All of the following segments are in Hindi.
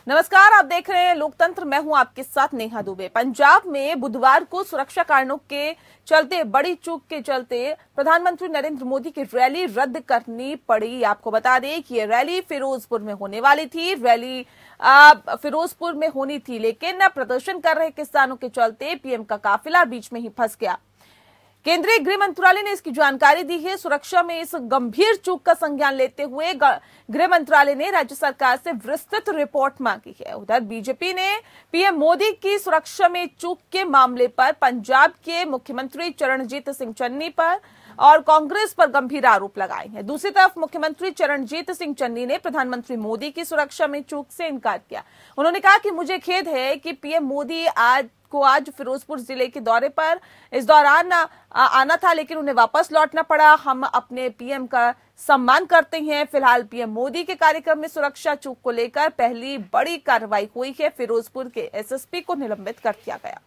नमस्कार, आप देख रहे हैं लोकतंत्र। मैं हूं आपके साथ नेहा दुबे। पंजाब में बुधवार को सुरक्षा कारणों के चलते, बड़ी चूक के चलते प्रधानमंत्री नरेंद्र मोदी की रैली रद्द करनी पड़ी। आपको बता दें कि ये रैली फिरोजपुर में होने वाली थी। रैली फिरोजपुर में होनी थी, लेकिन प्रदर्शन कर रहे किसानों के चलते पीएम का काफिला बीच में ही फंस गया। केंद्रीय गृह मंत्रालय ने इसकी जानकारी दी है। सुरक्षा में इस गंभीर चूक का संज्ञान लेते हुए गृह मंत्रालय ने राज्य सरकार से विस्तृत रिपोर्ट मांगी है। उधर बीजेपी ने पीएम मोदी की सुरक्षा में चूक के मामले पर पंजाब के मुख्यमंत्री चरणजीत सिंह चन्नी पर और कांग्रेस पर गंभीर आरोप लगाए हैं। दूसरी तरफ मुख्यमंत्री चरणजीत सिंह चन्नी ने प्रधानमंत्री मोदी की सुरक्षा में चूक से इनकार किया। उन्होंने कहा कि मुझे खेद है कि पीएम मोदी आज फिरोजपुर जिले के दौरे पर इस दौरान आना था, लेकिन उन्हें वापस लौटना पड़ा। हम अपने पीएम का सम्मान करते हैं। फिलहाल पीएम मोदी के कार्यक्रम में सुरक्षा चूक को लेकर पहली बड़ी कार्रवाई हुई है। फिरोजपुर के एसएसपी को निलंबित कर दिया गया।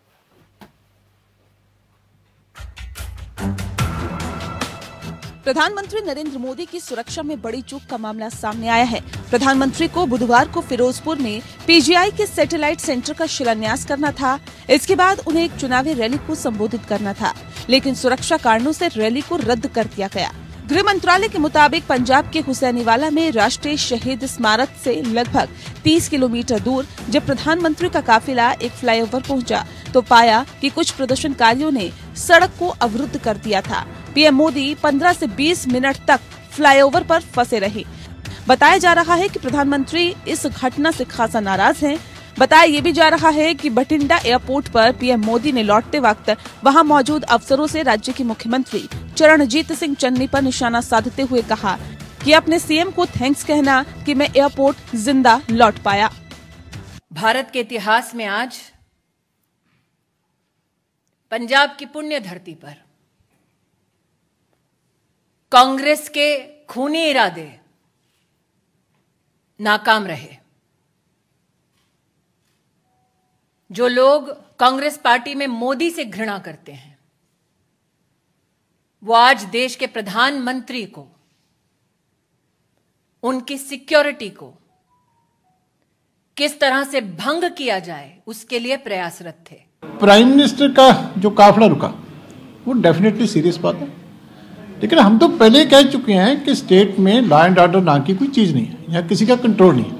प्रधानमंत्री नरेंद्र मोदी की सुरक्षा में बड़ी चूक का मामला सामने आया है। प्रधानमंत्री को बुधवार को फिरोजपुर में पीजीआई के सैटेलाइट सेंटर का शिलान्यास करना था। इसके बाद उन्हें एक चुनावी रैली को संबोधित करना था, लेकिन सुरक्षा कारणों से रैली को रद्द कर दिया गया। गृह मंत्रालय के मुताबिक पंजाब के हुसैनीवाला में राष्ट्रीय शहीद स्मारक से लगभग 30 किलोमीटर दूर जब प्रधानमंत्री का काफिला एक फ्लाईओवर पहुंचा, तो पाया कि कुछ प्रदर्शनकारियों ने सड़क को अवरुद्ध कर दिया था। पीएम मोदी 15 से 20 मिनट तक फ्लाईओवर पर फंसे रहे। बताया जा रहा है कि प्रधानमंत्री इस घटना से खासा नाराज हैं। बताया ये भी जा रहा है कि बठिंडा एयरपोर्ट पर पीएम मोदी ने लौटते वक्त वहां मौजूद अफसरों से राज्य के मुख्यमंत्री चरणजीत सिंह चन्नी पर निशाना साधते हुए कहा कि अपने सीएम को थैंक्स कहना कि मैं एयरपोर्ट जिंदा लौट पाया। भारत के इतिहास में आज पंजाब की पुण्य धरती पर कांग्रेस के खूनी इरादे नाकाम रहे। जो लोग कांग्रेस पार्टी में मोदी से घृणा करते हैं, वो आज देश के प्रधानमंत्री को, उनकी सिक्योरिटी को किस तरह से भंग किया जाए, उसके लिए प्रयासरत थे। प्राइम मिनिस्टर का जो काफिला रुका वो डेफिनेटली सीरियस बात है, लेकिन हम तो पहले कह चुके हैं कि स्टेट में लॉ एंड ऑर्डर नाम की कोई चीज़ नहीं है, यहाँ किसी का कंट्रोल नहीं है।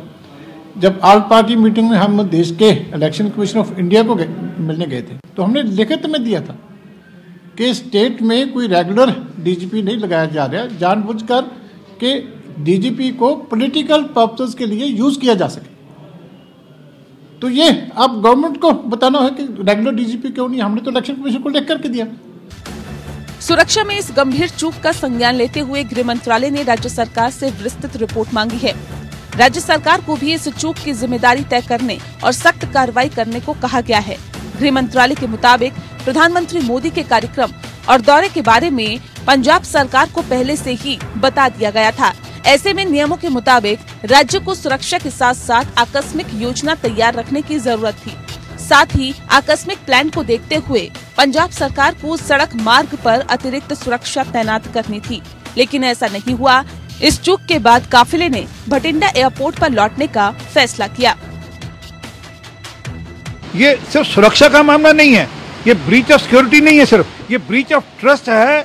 जब ऑल पार्टी मीटिंग में हम देश के इलेक्शन कमीशन ऑफ इंडिया को मिलने गए थे, तो हमने लिखित में दिया था कि स्टेट में कोई रेगुलर डीजीपी नहीं लगाया जा रहा, जानबूझकर कि डीजीपी को पॉलिटिकल पर्पसेस के लिए यूज किया जा सके। तो ये अब गवर्नमेंट को बताना है कि रेगुलर डीजीपी क्यों नहीं। हमने तो इलेक्शन कमीशन को लिख करके दिया। सुरक्षा में इस गंभीर चूक का संज्ञान लेते हुए गृह मंत्रालय ने राज्य सरकार से विस्तृत रिपोर्ट मांगी है। राज्य सरकार को भी इस चूक की जिम्मेदारी तय करने और सख्त कार्रवाई करने को कहा गया है। गृह मंत्रालय के मुताबिक प्रधानमंत्री मोदी के कार्यक्रम और दौरे के बारे में पंजाब सरकार को पहले से ही बता दिया गया था। ऐसे में नियमों के मुताबिक राज्य को सुरक्षा के साथ साथ आकस्मिक योजना तैयार रखने की जरूरत थी। साथ ही आकस्मिक प्लान को देखते हुए पंजाब सरकार को सड़क मार्ग पर अतिरिक्त सुरक्षा तैनात करनी थी, लेकिन ऐसा नहीं हुआ। इस चूक के बाद काफिले ने बठिंडा एयरपोर्ट पर लौटने का फैसला किया। ये सिर्फ सुरक्षा का मामला नहीं है, ये ब्रीच ऑफ सिक्योरिटी नहीं है, सिर्फ ये ब्रीच ऑफ ट्रस्ट है।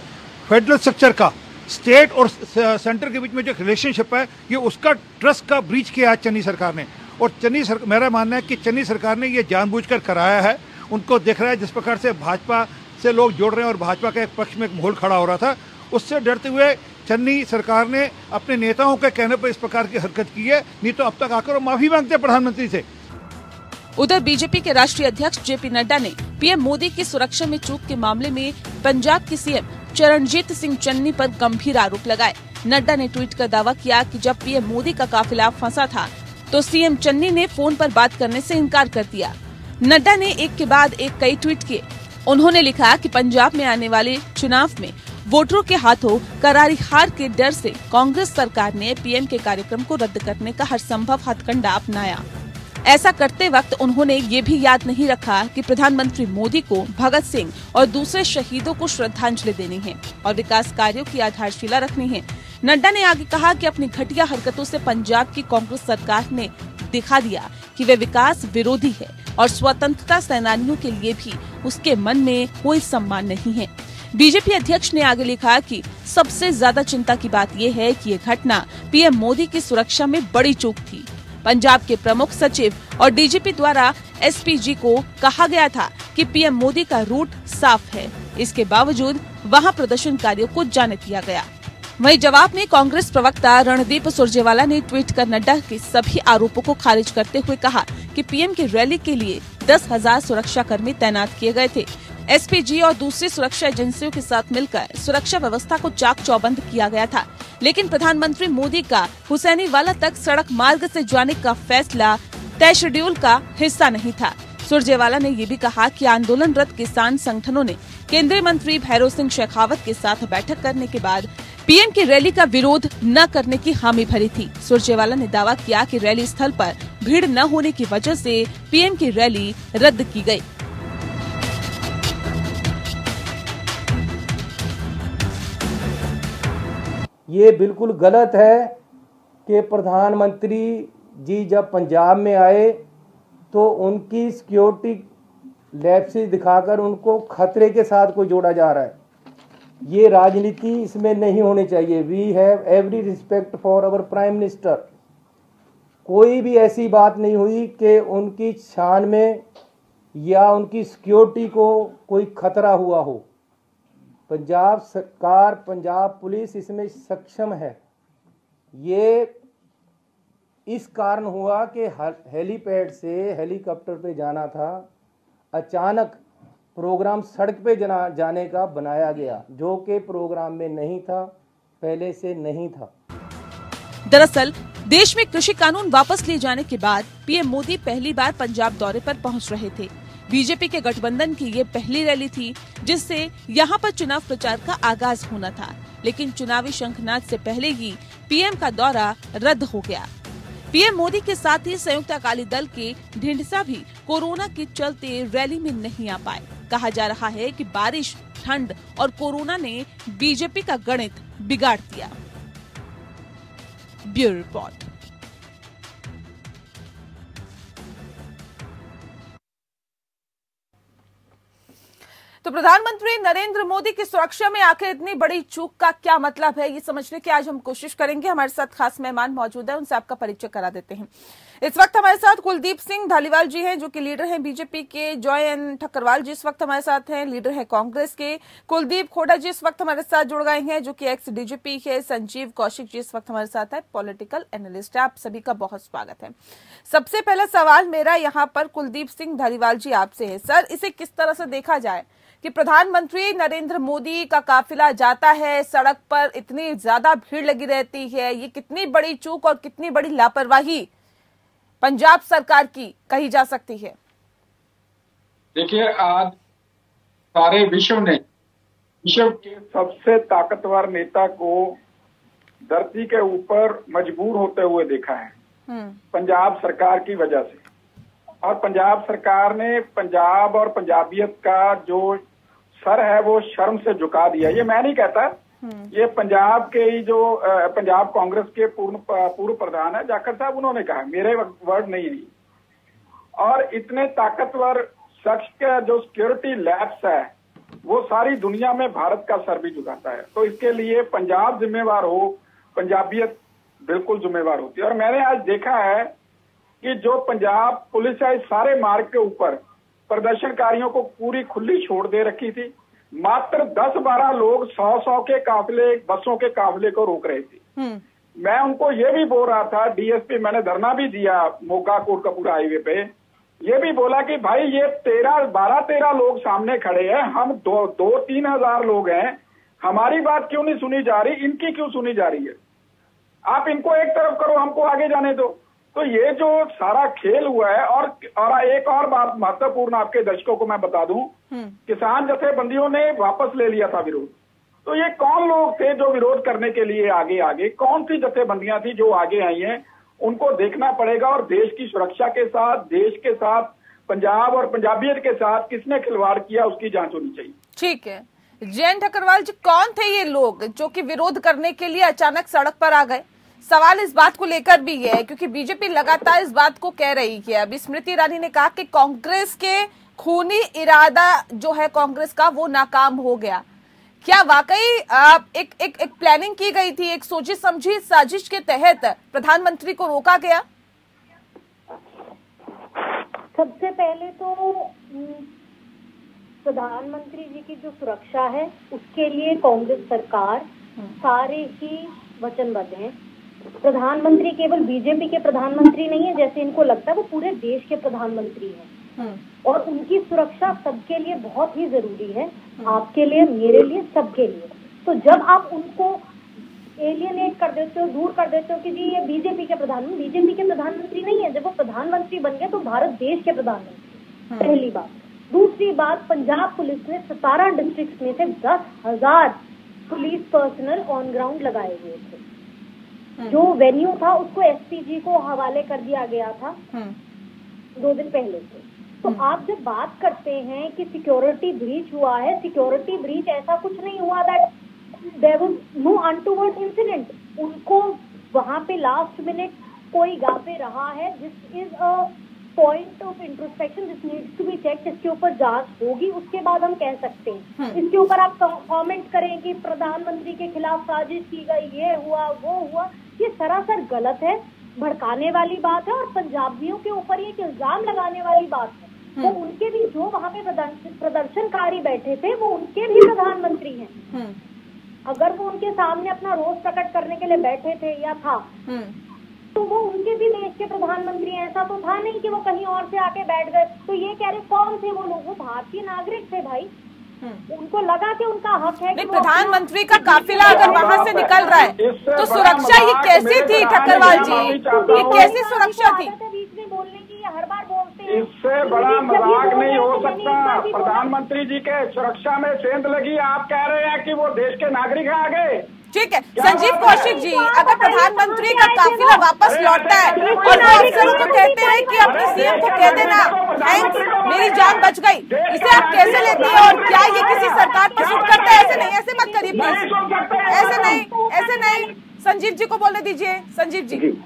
फेडरल स्ट्रक्चर का, स्टेट और सेंटर के बीच में जो रिलेशनशिप है, ये उसका ट्रस्ट का ब्रीच किया है चन्नी सरकार ने। और मेरा मानना है कि चन्नी सरकार ने ये जानबूझकर कराया है। उनको दिख रहा है जिस प्रकार से भाजपा से लोग जोड़ रहे हैं और भाजपा के पक्ष में एक माहौल खड़ा हो रहा था, उससे डरते हुए चन्नी सरकार ने अपने नेताओं के कहने पर इस प्रकार की हरकत की है। नहीं तो अब तक आकर वो माफी मांगते हैं प्रधानमंत्री से। उधर बीजेपी के राष्ट्रीय अध्यक्ष जेपी नड्डा ने पीएम मोदी की सुरक्षा में चूक के मामले में पंजाब के सीएम चरणजीत सिंह चन्नी पर गंभीर आरोप लगाए। नड्डा ने ट्वीट कर दावा किया कि जब पीएम मोदी का काफिला फंसा था, तो सीएम चन्नी ने फोन पर बात करने से इनकार कर दिया। नड्डा ने एक के बाद एक कई ट्वीट किए। उन्होंने लिखा कि पंजाब में आने वाले चुनाव में वोटरों के हाथों करारी हार के डर से कांग्रेस सरकार ने पीएम के कार्यक्रम को रद्द करने का हर संभव हथकंडा अपनाया। ऐसा करते वक्त उन्होंने ये भी याद नहीं रखा कि प्रधानमंत्री मोदी को भगत सिंह और दूसरे शहीदों को श्रद्धांजलि देनी है और विकास कार्यों की आधारशिला रखनी है। नड्डा ने आगे कहा कि अपनी घटिया हरकतों से पंजाब की कांग्रेस सरकार ने दिखा दिया कि वे विकास विरोधी है और स्वतंत्रता सेनानियों के लिए भी उसके मन में कोई सम्मान नहीं है। बीजेपी अध्यक्ष ने आगे लिखा कि सबसे ज्यादा चिंता की बात यह है कि ये घटना पीएम मोदी की सुरक्षा में बड़ी चूक थी। पंजाब के प्रमुख सचिव और डीजीपी द्वारा एसपीजी को कहा गया था कि पीएम मोदी का रूट साफ है, इसके बावजूद वहां प्रदर्शनकारियों को जाने दिया गया। वहीं जवाब में कांग्रेस प्रवक्ता रणदीप सुरजेवाला ने ट्वीट कर नड्डा के सभी आरोपों को खारिज करते हुए कहा कि पीएम की रैली के लिए 10,000 सुरक्षा कर्मी तैनात किए गए थे। एसपीजी और दूसरी सुरक्षा एजेंसियों के साथ मिलकर सुरक्षा व्यवस्था को चाक चौबंद किया गया था, लेकिन प्रधानमंत्री मोदी का हुसैनीवाला तक सड़क मार्ग से जाने का फैसला तय शेड्यूल का हिस्सा नहीं था। सुरजेवाला ने ये भी कहा कि आंदोलनरत किसान संगठनों ने केंद्रीय मंत्री भैरव सिंह शेखावत के साथ बैठक करने के बाद पीएम की रैली का विरोध न करने की हामी भरी थी। सुरजेवाला ने दावा किया कि रैली स्थल पर भीड़ न होने की वजह से पीएम की रैली रद्द की गई। ये बिल्कुल गलत है कि प्रधानमंत्री जी जब पंजाब में आए तो उनकी सिक्योरिटी लैप्सेस दिखाकर उनको खतरे के साथ कोई जोड़ा जा रहा है। ये राजनीति इसमें नहीं होनी चाहिए। We have every respect for our prime minister. कोई भी ऐसी बात नहीं हुई कि उनकी शान में या उनकी सिक्योरिटी को कोई खतरा हुआ हो। पंजाब सरकार, पंजाब पुलिस इसमें सक्षम है। ये इस कारण हुआ कि हेलीपैड से हेलीकॉप्टर पे जाना था, अचानक प्रोग्राम सड़क पे जाने का बनाया गया, जो कि प्रोग्राम में नहीं था, पहले से नहीं था। दरअसल देश में कृषि कानून वापस लिए जाने के बाद पीएम मोदी पहली बार पंजाब दौरे पर पहुंच रहे थे। बीजेपी के गठबंधन की ये पहली रैली थी जिससे यहां पर चुनाव प्रचार का आगाज होना था, लेकिन चुनावी शंखनाद से पहले ही पीएम का दौरा रद्द हो गया। पीएम मोदी के साथ ही संयुक्त अकाली दल के ढींढसा भी कोरोना के चलते रैली में नहीं आ पाए। कहा जा रहा है कि बारिश, ठंड और कोरोना ने बीजेपी का गणित बिगाड़ दिया। Bureau report. तो प्रधानमंत्री नरेंद्र मोदी की सुरक्षा में आखिर इतनी बड़ी चूक का क्या मतलब है, ये समझने की आज हम कोशिश करेंगे। हमारे साथ खास मेहमान मौजूद है, उनसे आपका परिचय करा देते हैं। इस वक्त हमारे साथ कुलदीप सिंह धालीवाल जी हैं, जो कि लीडर हैं बीजेपी के। जॉय एन ठक्करवाल जी इस वक्त हमारे साथ हैं, लीडर है कांग्रेस के। कुलदीप खोड़ा जी इस वक्त हमारे साथ जुड़ गए हैं, जो कि एक्स डीजीपी है। संजीव कौशिक जी इस वक्त हमारे साथ है, पॉलिटिकल एनालिस्ट। आप सभी का बहुत स्वागत है। सबसे पहला सवाल मेरा यहाँ पर कुलदीप सिंह धालीवाल जी आपसे है। सर, इसे किस तरह से देखा जाए कि प्रधानमंत्री नरेंद्र मोदी का काफिला जाता है, सड़क पर इतनी ज्यादा भीड़ लगी रहती है, ये कितनी बड़ी चूक और कितनी बड़ी लापरवाही पंजाब सरकार की कही जा सकती है? देखिए, आज सारे विश्व ने विश्व के सबसे ताकतवर नेता को धरती के ऊपर मजबूर होते हुए देखा है पंजाब सरकार की वजह से। और पंजाब सरकार ने पंजाब और पंजाबियत का जो सर है वो शर्म से झुका दिया। ये मैं नहीं कहता, ये पंजाब के ही जो पंजाब कांग्रेस के पूर्व प्रधान है जाखड़ साहब, उन्होंने कहा, मेरे वर्ड नहीं है। और इतने ताकतवर शख्स का जो सिक्योरिटी लैब्स है वो सारी दुनिया में भारत का सर भी झुकाता है। तो इसके लिए पंजाब जिम्मेवार हो, पंजाबियत बिल्कुल जिम्मेवार होती है। और मैंने आज देखा है कि जो पंजाब पुलिस है, इस सारे मार्ग के ऊपर प्रदर्शनकारियों को पूरी खुली छोड़ दे रखी थी। मात्र 10-12 लोग 100 के काफिले, बसों के काफिले को रोक रहे थे। मैं उनको ये भी बोल रहा था, डीएसपी, मैंने धरना भी दिया मोगा कोटकपूरा हाईवे पे, ये भी बोला कि भाई ये 12-13 लोग सामने खड़े हैं, हम 2-3 हजार लोग हैं, हमारी बात क्यों नहीं सुनी जा रही, इनकी क्यों सुनी जा रही है? आप इनको एक तरफ करो, हमको आगे जाने दो। तो ये जो सारा खेल हुआ है। और एक और बात महत्वपूर्ण आपके दर्शकों को मैं बता दूं, किसान जथेबंदियों ने वापस ले लिया था विरोध। तो ये कौन लोग थे जो विरोध करने के लिए आगे कौन सी जथेबंदियां थी जो आगे आई हैं, उनको देखना पड़ेगा। और देश की सुरक्षा के साथ, देश के साथ, पंजाब और पंजाबियत के साथ किसने खिलवाड़ किया, उसकी जांच होनी चाहिए। ठीक है, जयंत ठक्करवाल जी, कौन थे ये लोग जो कि विरोध करने के लिए अचानक सड़क पर आ गए? सवाल इस बात को लेकर भी है क्योंकि बीजेपी लगातार इस बात को कह रही है। अभी स्मृति ईरानी ने कहा कि कांग्रेस के खूनी इरादा जो है कांग्रेस का वो नाकाम हो गया। क्या वाकई एक प्लानिंग की गई थी, एक सोची समझी साजिश के तहत प्रधानमंत्री को रोका गया? सबसे पहले तो प्रधानमंत्री जी की जो सुरक्षा है उसके लिए कांग्रेस सरकार सारे ही वचनबद्ध हैं। प्रधानमंत्री केवल बीजेपी के प्रधानमंत्री नहीं है जैसे इनको लगता है, वो पूरे देश के प्रधानमंत्री हैं और उनकी सुरक्षा सबके लिए बहुत ही जरूरी है, आपके लिए, मेरे लिए, सबके लिए। तो जब आप उनको एलियनेट कर देते हो, दूर कर देते हो कि जी ये बीजेपी के प्रधानमंत्री नहीं है, जब वो प्रधानमंत्री बन गए तो भारत देश के प्रधानमंत्री, पहली बात। दूसरी बात, पंजाब पुलिस ने 17 डिस्ट्रिक्ट में से 10,000 पुलिस पर्सनल ऑन ग्राउंड लगाए हुए थे। जो वेन्यू था उसको एसपीजी को हवाले कर दिया गया था 2 दिन पहले से। तो आप जब बात करते हैं कि सिक्योरिटी ब्रीच हुआ है, सिक्योरिटी ब्रीच ऐसा कुछ नहीं हुआ that there was no untoward incident. उनको वहां पे लास्ट मिनट कोई गाफे रहा है, this is a point of introspection, this needs to be checked. इसके ऊपर जांच होगी, उसके बाद हम कह सकते हैं। इसके ऊपर आप कमेंट करें कि प्रधानमंत्री के खिलाफ साजिश की गई, ये हुआ वो हुआ, ये सरासर गलत है, भड़काने वाली बात है और पंजाबियों के ऊपर ये इल्जाम लगाने वाली बात है। वो उनके भी जो वहाँ पे प्रदर्शनकारी बैठे थे वो उनके भी प्रधानमंत्री हैं। अगर वो उनके सामने अपना रोष प्रकट करने के लिए बैठे थे या था तो वो उनके भी देश के प्रधानमंत्री हैं। ऐसा तो था नहीं कि वो कहीं और से आके बैठ गए। तो ये कह रहे कौन थे वो लोग? वो भारतीय नागरिक थे भाई, उनको लगा कि उनका हक है। नहीं, प्रधानमंत्री का काफिला अगर वहां से निकल रहा है तो सुरक्षा ये कैसी थी ठक्करवाल जी? ये कैसी सुरक्षा थी? बीच में बोलने की ये हर बार बोलते हैं। इससे बड़ा मजाक नहीं हो सकता। प्रधानमंत्री जी के सुरक्षा में सेंध लगी, आप कह रहे हैं कि वो देश के नागरिक हैं आगे। ठीक है संजीव कौशिक जी, अगर प्रधानमंत्री का काफिला वापस लौटता है और अफसरों को कहते हैं कि अपने सीएम को कह देना थैंक्स, मेरी जान बच गई, इसे आप कैसे लेती हैं? और क्या ये किसी सरकार पर सूट करता है? ऐसे नहीं, ऐसे मत करिए प्लीज, ऐसे नहीं। संजीव जी को बोलने दीजिए। संजीव जी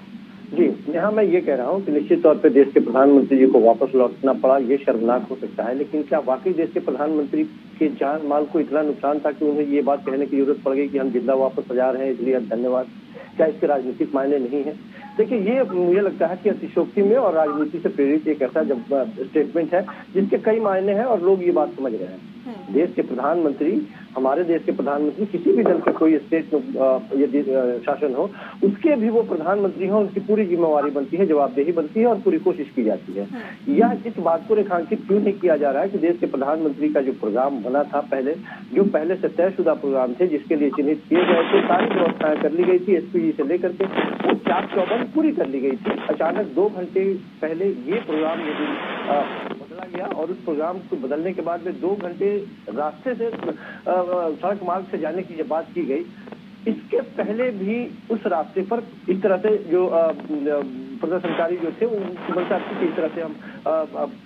जी, यहाँ मैं ये कह रहा हूँ कि निश्चित तौर पे देश के प्रधानमंत्री जी को वापस लौटना पड़ा, ये शर्मनाक हो सकता है। लेकिन क्या वाकई देश के प्रधानमंत्री के जान माल को इतना नुकसान था कि उन्हें ये बात कहने की जरूरत पड़ गई कि हम जिंदा वापस आ रहे हैं, इसलिए धन्यवाद? क्या इसके राजनीतिक मायने नहीं है? देखिए, ये मुझे लगता है कि अतिशोक्ति में और राजनीति से प्रेरित एक ऐसा जब स्टेटमेंट है जिसके कई मायने हैं और लोग ये बात समझ रहे हैं। देश के प्रधानमंत्री, हमारे देश के प्रधानमंत्री, किसी भी दल के कोई स्टेट यदि शासन हो उसके भी वो प्रधानमंत्री हो, उनकी पूरी जिम्मेवारी बनती है, जवाबदेही बनती है और पूरी कोशिश की जाती है। यह इस बात को रेखांकित क्यों नहीं किया जा रहा है कि देश के प्रधानमंत्री का जो प्रोग्राम बना था पहले, जो पहले से तयशुदा प्रोग्राम थे जिसके लिए चिन्हित किए गए थे, सारी व्यवस्थाएं कर ली गई थी, एसपीजी से लेकर के वो चाक चौबंद पूरी कर ली गई थी। अचानक 2 घंटे पहले ये प्रोग्राम यदि बदला गया और उस प्रोग्राम को बदलने के बाद में 2 घंटे रास्ते से सड़क मार्ग से जाने की जब बात की गई, इसके पहले भी उस रास्ते पर इस तरह से जो प्रदर्शनकारी जो थे उनकी मंशा थी कि इस तरह से हम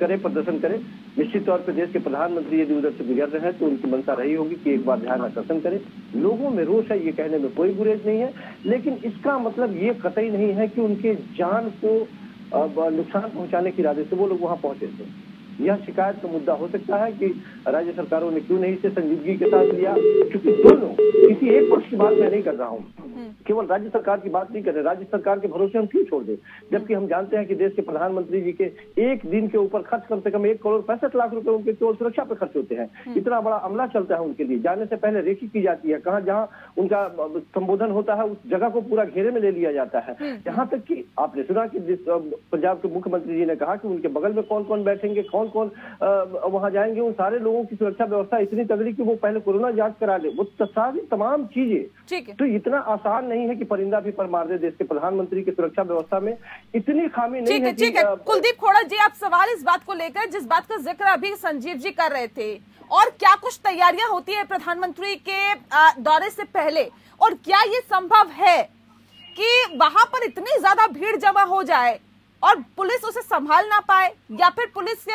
करें, प्रदर्शन करें। निश्चित तौर पर देश के प्रधानमंत्री यदि उधर से गुजर रहे हैं तो उनकी मंशा रही होगी कि एक बार ध्यान आकर्षण करें। लोगों में रोष है, ये कहने में कोई गुरेज नहीं है, लेकिन इसका मतलब ये कतई नहीं है कि उनके जान को नुकसान पहुंचाने के इरादे से वो लोग वहां पहुंचे थे। यह शिकायत का मुद्दा हो सकता है कि राज्य सरकारों ने क्यों नहीं इसे संजीदगी के साथ लिया, क्योंकि दोनों, किसी एक पक्ष की बात मैं नहीं कर रहा हूँ, केवल राज्य सरकार की बात नहीं कर रहे। राज्य सरकार के भरोसे हम क्यों छोड़ दें, जबकि हम जानते हैं कि देश के प्रधानमंत्री जी के एक दिन के ऊपर खर्च कम से कम 1,65,00,000 रुपए उनके केवल सुरक्षा पर खर्च होते हैं। इतना बड़ा अमला चलता है उनके लिए, जाने से पहले रेकी की जाती है, कहाँ जहाँ उनका संबोधन होता है उस जगह को पूरा घेरे में ले लिया जाता है। यहाँ तक कि आपने सुना कि पंजाब के मुख्यमंत्री जी ने कहा कि उनके बगल में कौन कौन बैठेंगे, कौन वहां जाएंगे, उन सारे लोगों की सुरक्षा व्यवस्था इतनी तगड़ी कि वो पहले कोरोना जांच करा ले, वो सारी तमाम चीजें। तो इतना आसान नहीं है कि परिंदा भी पर मार दे। देश के प्रधानमंत्री की सुरक्षा व्यवस्था में इतनी खामी नहीं है। ठीक है कुलदीप खोड़ा जी, आप सवाल इस बात को लेकर जिस बात का जिक्र अभी संजीव जी कर रहे थे, और क्या कुछ तैयारियां होती है प्रधानमंत्री के दौरे से पहले, और क्या ये संभव है कि वहां पर इतनी ज्यादा भीड़ जमा हो जाए और पुलिस उसे संभाल ना पाए, या फिर पुलिस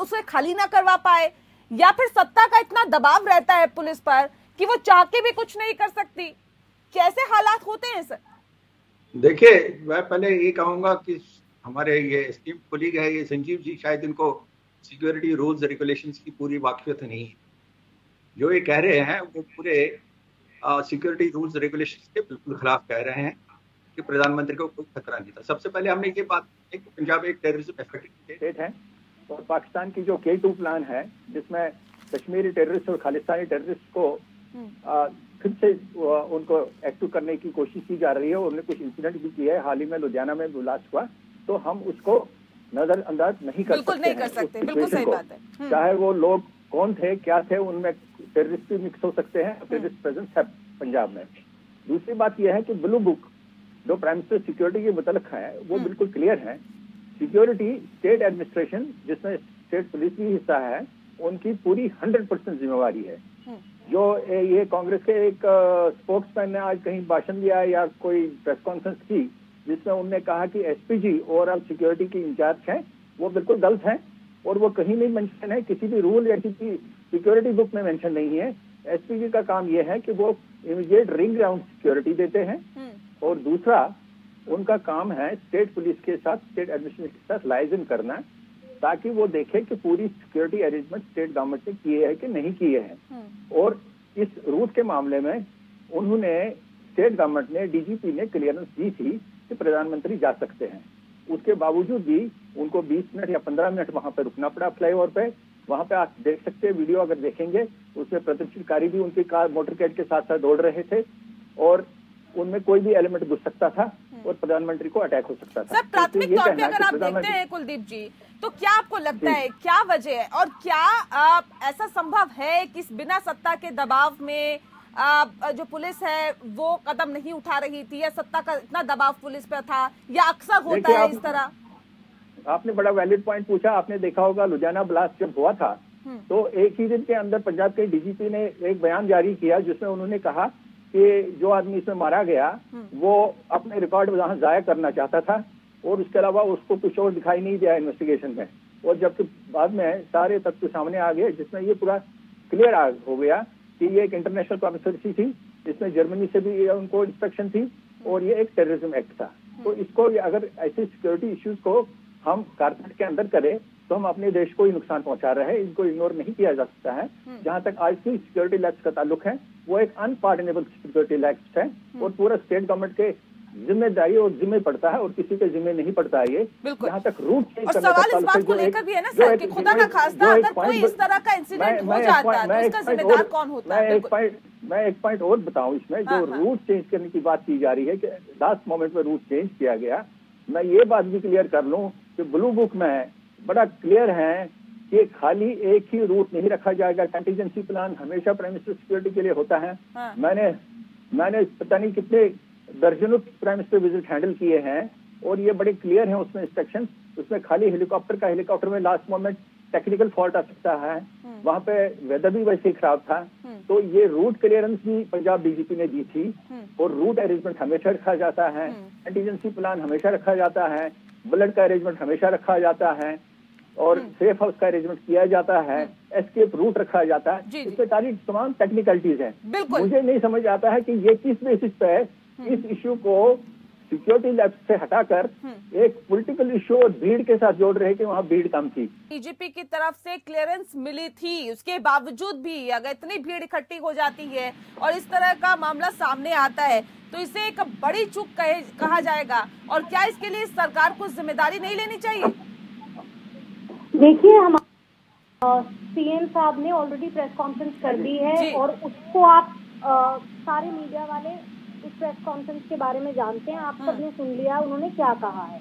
उसे खाली ना करवा पाए, या फिर सत्ता का इतना दबाव रहता है पुलिस पर कि वो चाह के भी कुछ नहीं कर सकती? कैसे हालात होते हैं सर? देखिए, मैं पहले ये कहूंगा कि हमारे ये एस्टीम्ड कोलीग है ये संजीव जी, शायद इनको सिक्योरिटी रूल्स रेगुलेशंस की पूरी वाकफियत नहीं है। जो ये कह रहे हैं वो पूरे सिक्योरिटी रूल्स रेगुलेशंस के बिल्कुल खिलाफ कह रहे हैं कि प्रधानमंत्री को कोई खतरा नहीं था। सबसे पहले हमने ये बात की कि पंजाब एक टेररिज्म अफेक्टेड स्टेट है और पाकिस्तान की जो K2 प्लान है जिसमें कश्मीरी टेररिस्ट और खालिस्तानी टेररिस्ट को फिर से उनको एक्टिव करने की कोशिश की जा रही है और उन्होंने कुछ इंसिडेंट भी किया है। हाल ही में लुधियाना में ब्लास्ट हुआ, तो हम उसको नजरअंदाज नहीं कर सकते। बिल्कुल सही बात है। चाहे वो लोग कौन थे, क्या थे, उनमें टेररिस्ट भी मिक्स हो सकते हैं। टेररिस्ट प्रेजेंस है पंजाब में। दूसरी बात यह है कि ब्लू बुक जो प्राइम मिनिस्टर सिक्योरिटी के मुतल्लिक है वो बिल्कुल क्लियर है। सिक्योरिटी स्टेट एडमिनिस्ट्रेशन जिसमें स्टेट पुलिस भी हिस्सा है उनकी पूरी 100% जिम्मेवारी है। जो ये कांग्रेस के एक स्पोक्समैन ने आज कहीं भाषण दिया या कोई प्रेस कॉन्फ्रेंस की जिसमें उन्होंने कहा कि एसपीजी ओवरऑल सिक्योरिटी की इंचार्ज है, वो बिल्कुल गलत है और वो कहीं नहीं मेंशन है, किसी भी रूल या किसी सिक्योरिटी बुक में मेंशन नहीं है। एसपीजी का काम ये है कि वो इमीडिएट रिंग राउंड सिक्योरिटी देते हैं और दूसरा उनका काम है स्टेट पुलिस के साथ, स्टेट एडमिनिस्ट्रेशन के साथ लाइजन करना ताकि वो देखे कि पूरी सिक्योरिटी अरेंजमेंट स्टेट गवर्नमेंट ने किए हैं कि नहीं किए हैं। और इस रूट के मामले में उन्होंने स्टेट गवर्नमेंट ने, डीजीपी ने क्लियरेंस दी थी कि प्रधानमंत्री जा सकते हैं। उसके बावजूद भी उनको 20 मिनट या 15 मिनट वहां पे रुकना पड़ा फ्लाईओवर पे। वहां पे आप देख सकते हैं वीडियो अगर देखेंगे, उसमें प्रदर्शनकारी भी उनकी कार मोटरकैड के साथ साथ दौड़ रहे थे और उनमें कोई भी एलिमेंट घुस सकता था और प्रधानमंत्री को अटैक हो सकता था। सर, प्राथमिक तौर पे अगर आप देखते हैं कुलदीप जी, तो क्या आपको लगता है क्या वजह है और क्या ऐसा संभव है कि बिना सत्ता के दबाव में जो पुलिस है वो कदम नहीं उठा रही थी या सत्ता का इतना दबाव पुलिस पर था या अक्सर होता है इस तरह? आपने बड़ा वैलिड पॉइंट पूछा। आपने देखा होगा लुधियाना ब्लास्ट जब हुआ था तो एक ही दिन के अंदर पंजाब के डीजीपी ने एक बयान जारी किया जिसमें उन्होंने कहा कि जो आदमी इसमें मारा गया वो अपने रिकॉर्ड वहां जाया करना चाहता था और उसके अलावा उसको कुछ और दिखाई नहीं दिया इन्वेस्टिगेशन में। और जबकि बाद में सारे तथ्य सामने आ गए जिसमें ये पूरा क्लियर हो गया कि ये एक इंटरनेशनल कॉन्स्पिरेसी थी, इसमें जर्मनी से भी उनको इंस्पेक्शन थी और ये एक टेररिज्म एक्ट था। तो इसको अगर ऐसे सिक्योरिटी इश्यूज को हम कारपेट के अंदर करें तो हम अपने देश को ही नुकसान पहुंचा रहे हैं। इनको इग्नोर नहीं किया जा सकता है। जहां तक आज की सिक्योरिटी लैप्स का ताल्लुक है वो एक अनपार्डनेबल सिक्योरिटी लैप्स है और पूरा स्टेट गवर्नमेंट के जिम्मेदारी और जिम्मे पड़ता है और किसी के जिम्मे नहीं पड़ता है ये। जहाँ तक रूट चेंज करने का सवाल इस बात को लेकर भी है ना सर कि खुदा ना खास्ता अगर कोई इस तरह का इंसिडेंट हो जाता है तो इसका जिम्मेदार कौन होता है? मैं एक पॉइंट और बताऊं इसमें जो रूट चेंज करने की बात की जा रही है कि लास्ट मोमेंट में रूट चेंज किया गया। मैं ये बात भी क्लियर कर लूं कि ब्लू बुक में बड़ा क्लियर है कि खाली एक ही रूट नहीं रखा जाएगा। कंटीजेंसी प्लान हमेशा प्राइम मिनिस्टर सिक्योरिटी के लिए होता है। मैंने पता नहीं कितने दर्जनों प्राइम मिनिस्टर विजिट हैंडल किए हैं और ये बड़े क्लियर हैं उसमें इंस्ट्रक्शन। उसमें खाली हेलीकॉप्टर में लास्ट मोमेंट टेक्निकल फॉल्ट आ सकता है, वहां पे वेदर भी वैसे ही खराब था। तो ये रूट क्लियरेंस भी पंजाब डीजीपी ने दी थी और रूट अरेंजमेंट हमेशा रखा जाता है, कंटीजेंसी प्लान हमेशा रखा जाता है, ब्लड का अरेंजमेंट हमेशा रखा जाता है और सेफ हाउस का अरेंजमेंट किया जाता है, एस्केप रूट रखा जाता है। इसमें सारी तमाम टेक्निकलिटीज हैं। मुझे नहीं समझ आता है कि ये किस बेसिस पे इस इश्यू को सिक्योरिटी लैब से हटाकर एक पॉलिटिकल इश्यू और भीड़ के साथ जोड़ रहे कि वहाँ भीड़ कम थी। डीजीपी की तरफ से क्लियरेंस मिली थी, उसके बावजूद भी अगर इतनी भीड़ इकट्ठी हो जाती है और इस तरह का मामला सामने आता है तो इसे एक बड़ी चूक कहा जाएगा। और क्या इसके लिए सरकार को जिम्मेदारी नहीं लेनी चाहिए? देखिए, हम सीएम साहब ने ऑलरेडी प्रेस कॉन्फ्रेंस कर दी है और उसको आप सारे मीडिया वाले इस प्रेस कॉन्फ्रेंस के बारे में जानते हैं। आप सबने सुन लिया उन्होंने क्या कहा है,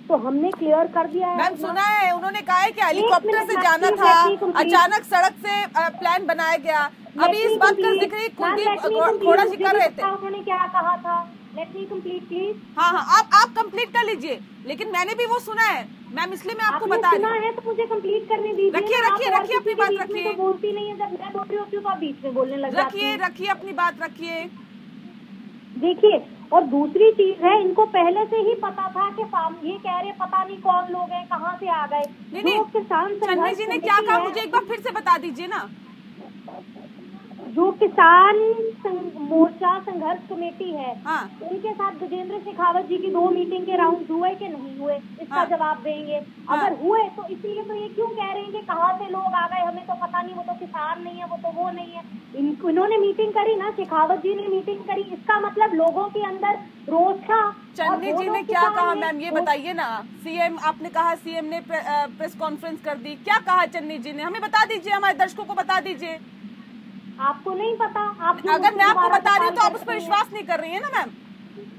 तो हमने क्लियर कर दिया है। मैम सुना है, उन्होंने कहा है कि हेलीकॉप्टर से जाना था, अचानक सड़क से प्लान बनाया गया। अभी इस बात का जिक्र कुलदीप खोड़ा जी कर रहे थे। उन्होंने क्या कहा था? Let me complete please. हाँ, आप कंप्लीट कर लीजिए, लेकिन मैंने भी वो सुना है मैम, इसलिए मैं आपको बता रही हूँ। है तो मुझे कंप्लीट करने दीजिए। रखिए अपनी बात रखिए। तो बोलती नहीं है, जब मैं बोल रही होती हूँ तो आप बीच में बोलने लग जाती हैं। रखिए अपनी बात रखिए। देखिए, और दूसरी चीज है, इनको पहले से ही पता था कि ये कह रहे पता नहीं कौन लोग हैं, कहाँ से आ गए। नहीं, चन्नी जी ने क्या कहा मुझे एक बार फिर से बता दीजिए ना। जो किसान मोर्चा संघर्ष कमेटी है, हाँ। उनके साथ गजेंद्र शेखावत जी की 2 मीटिंग के राउंड हुए कि नहीं हुए, इसका हाँ। जवाब देंगे। हाँ। अगर हुए तो इसलिए तो ये क्यों कह रहे हैं कि कहाँ से लोग आ गए, हमें तो पता नहीं, वो तो किसान नहीं है, वो तो वो नहीं है। इन्होंने मीटिंग करी ना, शेखावत जी ने मीटिंग करी, इसका मतलब लोगों के अंदर रोष था। चन्नी जी ने क्या कहा मैम, ये बताइए ना। सीएम, आपने कहा सीएम ने प्रेस कॉन्फ्रेंस कर दी, क्या कहा चन्नी जी ने, हमें बता दीजिए, हमारे दर्शकों को बता दीजिए। आपको नहीं पता? आप अगर मैं आपको बता रही हूँ तो आप उस पर विश्वास नहीं कर रही है ना मैम।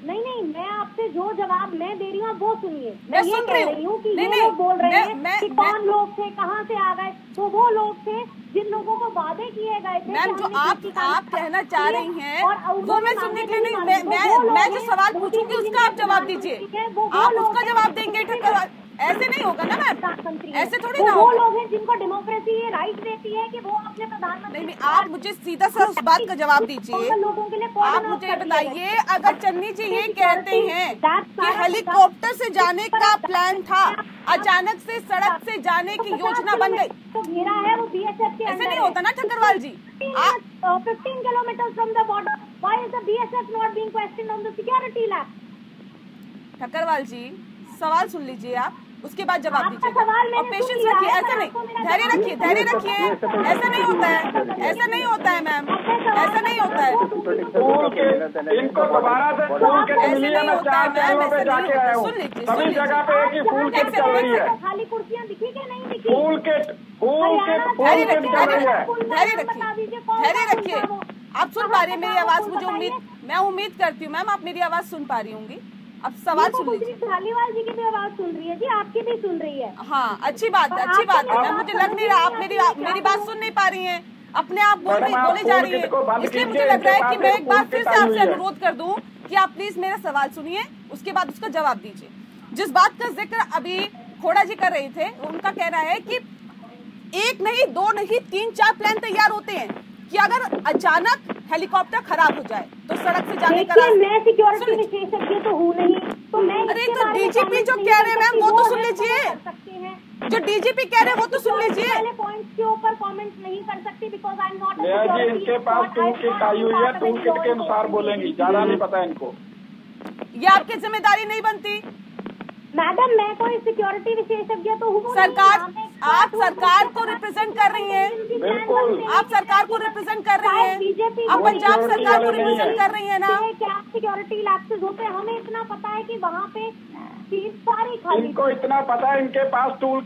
नहीं, मैं आपसे जो जवाब मैं दे रही हूँ वो सुनिए। मैं ये सुन कह रही हूँ कि ये नहीं, लोग बोल रहे हैं मैं कि कौन लोग थे, कहाँ से आ गए, तो वो लोग थे जिन लोगों को वादे किए गए थे। मैम जो आप कहना चाह रही हैं वो मैं सुनने के लिए नहीं, मैं जो सवाल पूछूंगी उसका आप जवाब दीजिए। आप उसका जवाब देंगे ठक्कर, ऐसे नहीं होगा ना मैम, ऐसे थोड़ी ना वो होगा। लोग हैं जिनको डेमोक्रेसी ये राइट देती है कि वो अपने प्रधानमंत्री। नहीं, आप मुझे सीधा सा उस बात का जवाब दीजिए। लोगों के लिए आप मुझे बताइए, अगर चन्नी जी ये कहते हैं कि हेलीकॉप्टर से जाने का प्लान था, अचानक से सड़क से जाने की योजना बन गई, तो घेरा है वो बीएसएफ के ऐसे नहीं होता ना ठक्करवाल जी। 15 kilometers from the border. Why is the BSF not being questioned on the security lab? ठक्करवाल जी सवाल सुन लीजिए आप, उसके बाद जवाब आपका दीजिए सवाल और मैंने पेशेंस सुन लिया रखिए। है, ऐसा पर नहीं, आपको मेरा धैर्य जवाब रखिए, धैर्य रखिए। ऐसा नहीं होता है, ऐसा नहीं होता है मैम, ऐसा नहीं होता है, स्कूल के इनको दोबारा से स्कूल के ऐसे मिली है। नहीं मैं होता है 4 चैनलों पे मैम, ऐसा जाके नहीं आया होता। हूँ, सुन लीजिए, सभी जगह पे एक ही फूल किट चल रही है। खाली कुर्सियां दिखी कि नहीं दिखी? फूल किट धैर्य चल रखिए, रही है। धैर्य रखिए, धैर्य रखिए। आप सुन पा रही हैं मेरी आवाज? मुझे मैं उम्मीद करती हूँ मैम आप मेरी आवाज सुन पा रही होंगी। अब सवाल सुन लीजिए। धालीवाल जी की भी आवाज सुन रही है जी, आपकी भी सुन रही है। हाँ, अच्छी बात है, अच्छी बात है मैम। मुझे लग नहीं रहा आप मेरी बात सुन नहीं पा रही हैं, अपने आप बोले जा रही है। इसलिए मुझे लग रहा है कि मैं एक बार फिर से आपसे अनुरोध कर दूं कि आप प्लीज मेरा सवाल सुनिए, उसके बाद उसका जवाब दीजिए। जिस बात का जिक्र अभी खोड़ा जी कर रहे थे, उनका कहना है कि 1 नहीं 2 नहीं 3-4 प्लान तैयार होते हैं कि अगर अचानक हेलीकॉप्टर खराब हो जाए तो सड़क से जाने का रास्ता। मैं सिक्योरिटी विशेषज्ञ तो हूँ नहीं, तो मैं अरे तो डीजीपी जो कह रहे हैं मैम वो तो सुन लीजिए, जो डीजीपी कह रहे हैं वो तो सुन लीजिए। पहले पॉइंट्स के ऊपर कमेंट नहीं कर सकती बिकॉज आई एम नॉट जी इनके पास टूल किट आई हुई है, टूल किट के अनुसार बोलेंगी, ज्यादा नहीं पता इनको। ये आपकी जिम्मेदारी नहीं बनती मैडम, मैं कोई सिक्योरिटी विशेषज्ञ तो हूँ। सरकार, आप सरकार को रिप्रेजेंट कर रही हैं, बिल्कुल आप सरकार को रिप्रेजेंट कर रही हैं, बीजेपी आप पंजाब सरकार को रिप्रेजेंट कर रही है ना। क्या सिक्योरिटी लैप्सेस होते हैं, हमें इतना पता है कि वहाँ पे चीज सारी खाली। इनको इतना पता है, इनके पास फूल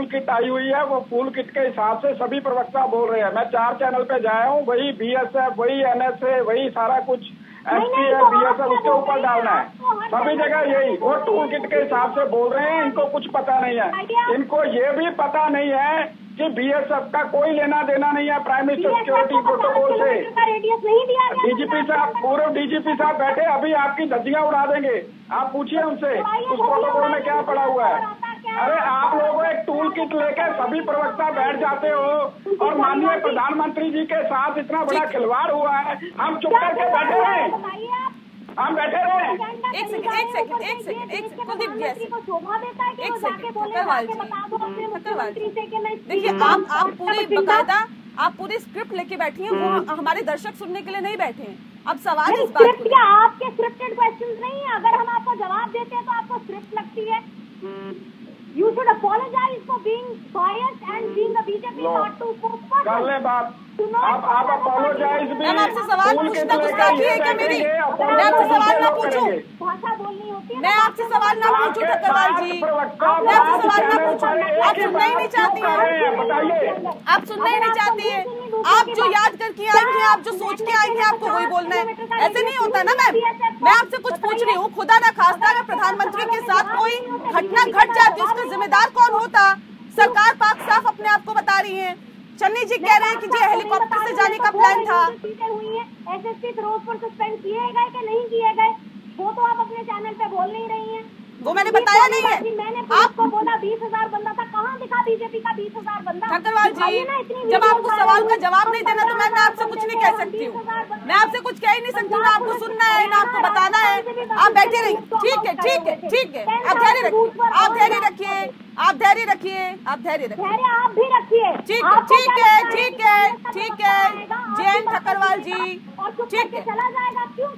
किट आई हुई है, वो फूल किट के हिसाब से सभी प्रवक्ता बोल रहे हैं। मैं 4 चैनल पे जाया हूँ, वही बीएसएफ, वही एनएसए, वही सारा कुछ एसपी है, बीएसएफ, उसके ऊपर डालना है। सभी जगह यही वो टूल किट के हिसाब से बोल रहे हैं। इनको कुछ पता नहीं है, इनको ये भी पता नहीं है कि बीएसएफ का कोई लेना देना नहीं है प्राइम मिनिस्टर सिक्योरिटी प्रोटोकॉल से। डीजीपी साहब, पूर्व डीजीपी साहब बैठे, अभी आपकी धज्जियां उड़ा देंगे। आप पूछिए उनसे उस प्रोटोकॉल में क्या पड़ा हुआ है। अरे आप लोग एक टूल किट लेकर सभी प्रवक्ता बैठ जाते हो और माननीय प्रधानमंत्री जी के साथ इतना बड़ा खिलवाड़ हुआ है, हम चुप करके बैठे रहे, हम बैठे रहे। एक सेकंड कुलदीप जी, देखिए आप पूरी बकायदा आप पूरी स्क्रिप्ट लेके बैठी हैं, वो हमारे दर्शक सुनने के लिए नहीं बैठे हैं। अब सवाल इस बात को, आपके स्क्रिप्टेड क्वेश्चंस नहीं है, अगर हम आपको जवाब देते हैं तो आपको स्क्रिप्ट लगती है। You should apologize for being biased and being a BJP not to focus. कर ले बात, आप अपोलोजाइज भी। मैं आपसे सवाल पूछना गुस्ताखी है क्या मेरी? मैं आपसे सवाल ना पूछूं? भाषा बोलनी होती है। मैं आपसे सवाल ना पूछूं ठक्करवाल जी, मैं आपसे सवाल ना पूछूं। आप सुनना ही नहीं चाहती हैं, आप सुनना ही नहीं चाहती हैं। आप जो याद करके आई हैं, आप जो सोच के आई हैं, आपको वही बोलना है। ऐसे नहीं होता ना मैम। मैं आपसे कुछ पूछ रही हूँ, खुदा ना खास्ता अगर प्रधानमंत्री के साथ कोई घटना घट जाती उसका जिम्मेदार कौन होता? सरकार पाक साफ अपने आप को बता रही है। चन्नी जी कह रहे हैं कि जो हेलीकॉप्टर से जाने का प्लान था। एसएसपी फिरोजपुर सस्पेंड किए गए कि नहीं किए गए, वो तो आप अपने चैनल पे बोल नहीं रही हैं। वो मैंने बताया नहीं है। मैंने आपको बोला 20,000 बंदा था, कहाँ दिखा बीजेपी का 20,000 बंदा? ठक्करवाल जी, जब आपको सवाल का जवाब नहीं देना तो मैं आपसे कुछ नहीं कह सकती हूँ। मैं आपसे कुछ कह ही नहीं सकती, ना आपको सुनना है ना आपको बताना है। आप बैठे रहिए, ठीक है, ठीक है, ठीक है। आप धैर्य रखिए, आप धैर्य रखिए, आप धैर्य रखिए, आप धैर्य रखिए। धैर्य आप भी रखिए। ठीक है, ठीक है, ठीक है, ठीक है। जयंत ठकरवाल जी, ठीक है। चला जाएगा क्यों?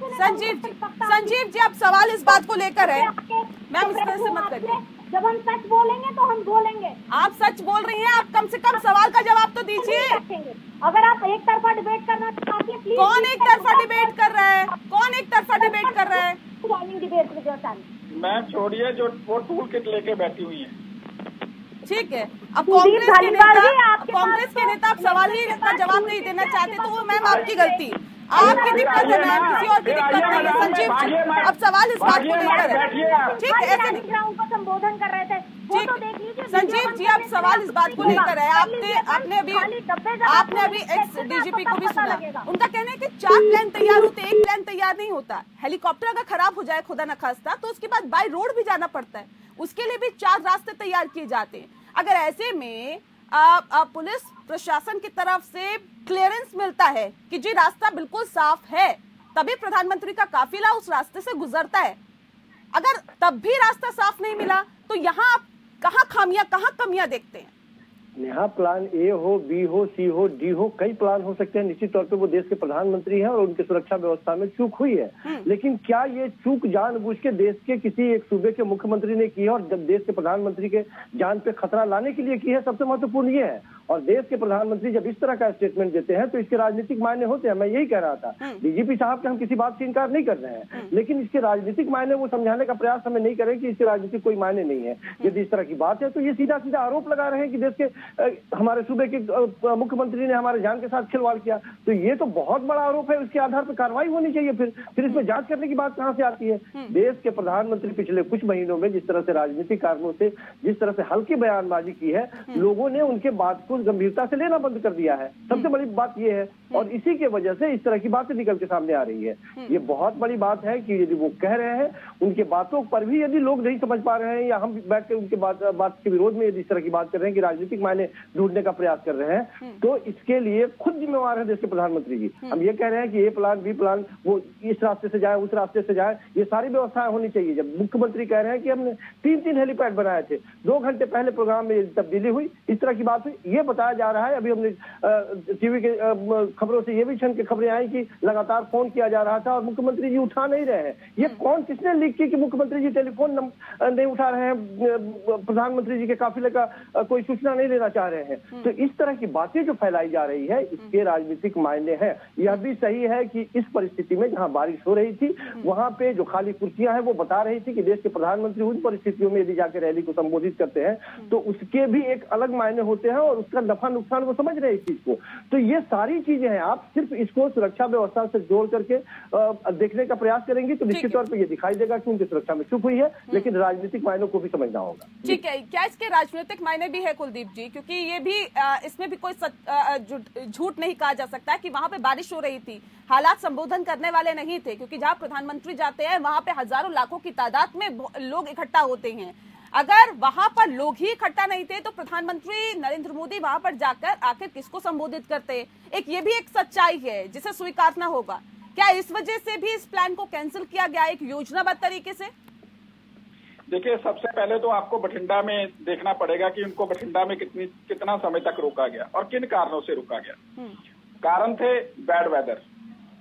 संजीव जी आप सवाल इस बात को लेकर है, मैम इस तरह से मत करिए। जब हम सच बोलेंगे तो हम बोलेंगे। आप सच बोल रही हैं, आप कम से कम सवाल का जवाब तो दीजिए। अगर आप एक तरफा डिबेट करना चाहते हैं, कौन एक तरफा डिबेट कर रहा है? कौन एक तरफा डिबेट कर रहा है? डिबेट में जो मैम छोड़िए, जो वो टूल किट लेके बैठी हुई है। ठीक है, अब कांग्रेस के नेता आप सवाल ही का जवाब नहीं देना चाहते तो वो मैम आपकी गलती, आपकी दिक्कत है मैम, किसी और की दिक्कत नहीं है। संजीव जी अब सवाल इस बात को लेकर है, ठीक है, ऐसे नहीं उनको संबोधन कर रहे थे। ठीक, संजीव जी अब सवाल इस बात को लेकर है। आपने अभी एक्स डीजीपी को भी सुना, उनका कहना है कि 4 प्लान तैयार होते, 1 प्लान तैयार नहीं होता। हेलीकॉप्टर अगर खराब हो जाए खुदा न खास्ता तो उसके बाद बाय रोड भी जाना पड़ता है, उसके लिए भी 4 रास्ते तैयार किए जाते हैं। अगर ऐसे में पुलिस प्रशासन की तरफ से क्लियरेंस मिलता है कि जी रास्ता बिल्कुल साफ है, तभी प्रधानमंत्री का काफिला उस रास्ते से गुजरता है। अगर तब भी रास्ता साफ नहीं मिला तो यहाँ आप कहाँ कमियां देखते हैं? यहाँ प्लान ए हो, बी हो, सी हो, डी हो, कई प्लान हो सकते हैं। निश्चित तौर पे वो देश के प्रधानमंत्री हैं और उनकी सुरक्षा व्यवस्था में चूक हुई है, लेकिन क्या ये चूक जानबूझ के देश के किसी एक सूबे के मुख्यमंत्री ने की है और जब देश के प्रधानमंत्री के जान पे खतरा लाने के लिए की है? सबसे महत्वपूर्ण ये है। और देश के प्रधानमंत्री जब इस तरह का स्टेटमेंट देते हैं तो इसके राजनीतिक मायने होते हैं। मैं यही कह रहा था, डीजीपी साहब के हम किसी बात से इनकार नहीं कर रहे हैं, लेकिन इसके राजनीतिक मायने वो समझाने का प्रयास हमें नहीं करें कि इसके राजनीतिक कोई मायने नहीं है। यदि इस तरह की बात है तो ये सीधा सीधा आरोप लगा रहे हैं कि देश के हमारे सूबे के मुख्यमंत्री ने हमारे जान के साथ खिलवाड़ किया, तो ये तो बहुत बड़ा आरोप है। उसके आधार पर कार्रवाई होनी चाहिए। फिर इसमें जांच करने की बात कहां से आती है? देश के प्रधानमंत्री पिछले कुछ महीनों में जिस तरह से राजनीतिक कारणों से जिस तरह से हल्की बयानबाजी की है, लोगों ने उनके बात को गंभीरता से लेना बंद कर दिया है। सबसे बड़ी बात यह है, और इसी के वजह से इस तरह की बातें निकल के सामने आ रही है। ये बहुत बड़ी बात है कि यदि वो कह रहे हैं, उनके बातों पर भी यदि लोग नहीं समझ पा रहे हैं या हम बैठ के उनके बात के विरोध में यदि इस तरह की बात कर रहे हैं कि राजनीतिक मायने ढूंढने का प्रयास कर रहे हैं, तो इसके लिए खुद जिम्मेवार है देश के प्रधानमंत्री जी। हम ये कह रहे हैं कि ये प्लान, बी प्लान, वो इस रास्ते से जाए, उस रास्ते से जाए, ये सारी व्यवस्थाएं होनी चाहिए। जब मुख्यमंत्री कह रहे हैं कि हमने 3 हेलीपैड बनाए थे, 2 घंटे पहले प्रोग्राम में तब्दीली हुई, इस तरह की बात हुई, ये बताया जा रहा है। अभी हमने टीवी के खबरों से ये भी क्षण की खबरें आई कि लगातार फोन किया जा रहा था और मुख्यमंत्री जी उठा नहीं रहे हैं। ये कौन, किसने लीक की कि मुख्यमंत्री जी टेलीफोन नहीं उठा रहे हैं, प्रधानमंत्री जी के काफिले का कोई सूचना नहीं देना चाह रहे हैं? तो इस तरह की बातें जो फैलाई जा रही है, इसके राजनीतिक मायने हैं। यह भी सही है कि इस परिस्थिति में जहां बारिश हो रही थी, वहां पे जो खाली कुर्सियां हैं वो बता रही थी कि देश के प्रधानमंत्री उन परिस्थितियों में यदि जाकर रैली को संबोधित करते हैं तो उसके भी एक अलग मायने होते हैं और उसका नफा नुकसान वो समझ रहे हैं इस चीज को। तो ये सारी चीजें हैं। आप सिर्फ इसको सुरक्षा व्यवस्था से जोड़ करके देखने का प्रयास करेंगे तो निश्चित तौर पर यह दिखाई देगा कि उनकी सुरक्षा में चूक हुई है, लेकिन राजनीतिक मायनों को भी समझना होगा। ठीक है, क्या इसके राजनीतिक मायने भी है कुलदीप जी? क्योंकि ये भी इसमें भी कोई झूठ नहीं कहा जा सकता कि वहां पे बारिश हो रही थी, हालात संबोधन करने वाले नहीं थे, क्योंकि जहां प्रधानमंत्री जाते हैं वहां पे हजारों लाखों की तादाद में लोग इकट्ठा होते हैं। अगर वहां पर लोग ही इकट्ठा नहीं थे तो प्रधानमंत्री नरेंद्र मोदी वहां पर जाकर आखिर किसको संबोधित करते? ये भी एक सच्चाई है जिसे स्वीकारना होगा। क्या इस वजह से भी इस प्लान को कैंसिल किया गया एक योजनाबद्ध तरीके से? देखिए, सबसे पहले तो आपको बठिंडा में देखना पड़ेगा कि उनको बठिंडा में कितना समय तक रोका गया और किन कारणों से रोका गया। कारण थे बैड वेदर,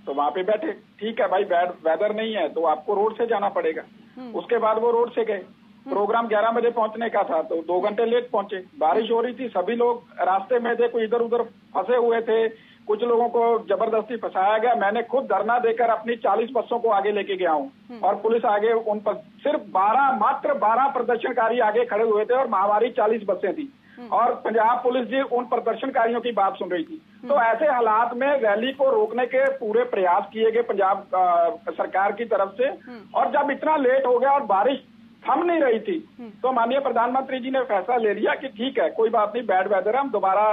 तो वहां पे बैठे, ठीक है भाई, बैड वेदर नहीं है तो आपको रोड से जाना पड़ेगा। उसके बाद वो रोड से गए। प्रोग्राम 11 बजे पहुंचने का था तो 2 घंटे लेट पहुंचे। बारिश हो रही थी, सभी लोग रास्ते में थे, कोई इधर उधर फंसे हुए थे, कुछ लोगों को जबरदस्ती फंसाया गया। मैंने खुद धरना देकर अपनी 40 बसों को आगे लेके गया हूं और पुलिस आगे उन पर सिर्फ मात्र 12 प्रदर्शनकारी आगे खड़े हुए थे और महामारी 40 बसें थी और पंजाब पुलिस जी उन प्रदर्शनकारियों की बात सुन रही थी। तो ऐसे हालात में रैली को रोकने के पूरे प्रयास किए गए पंजाब सरकार की तरफ से, और जब इतना लेट हो गया और बारिश थम नहीं रही थी तो माननीय प्रधानमंत्री जी ने फैसला ले लिया कि ठीक है, कोई बात नहीं, बैड वेदर है, हम दोबारा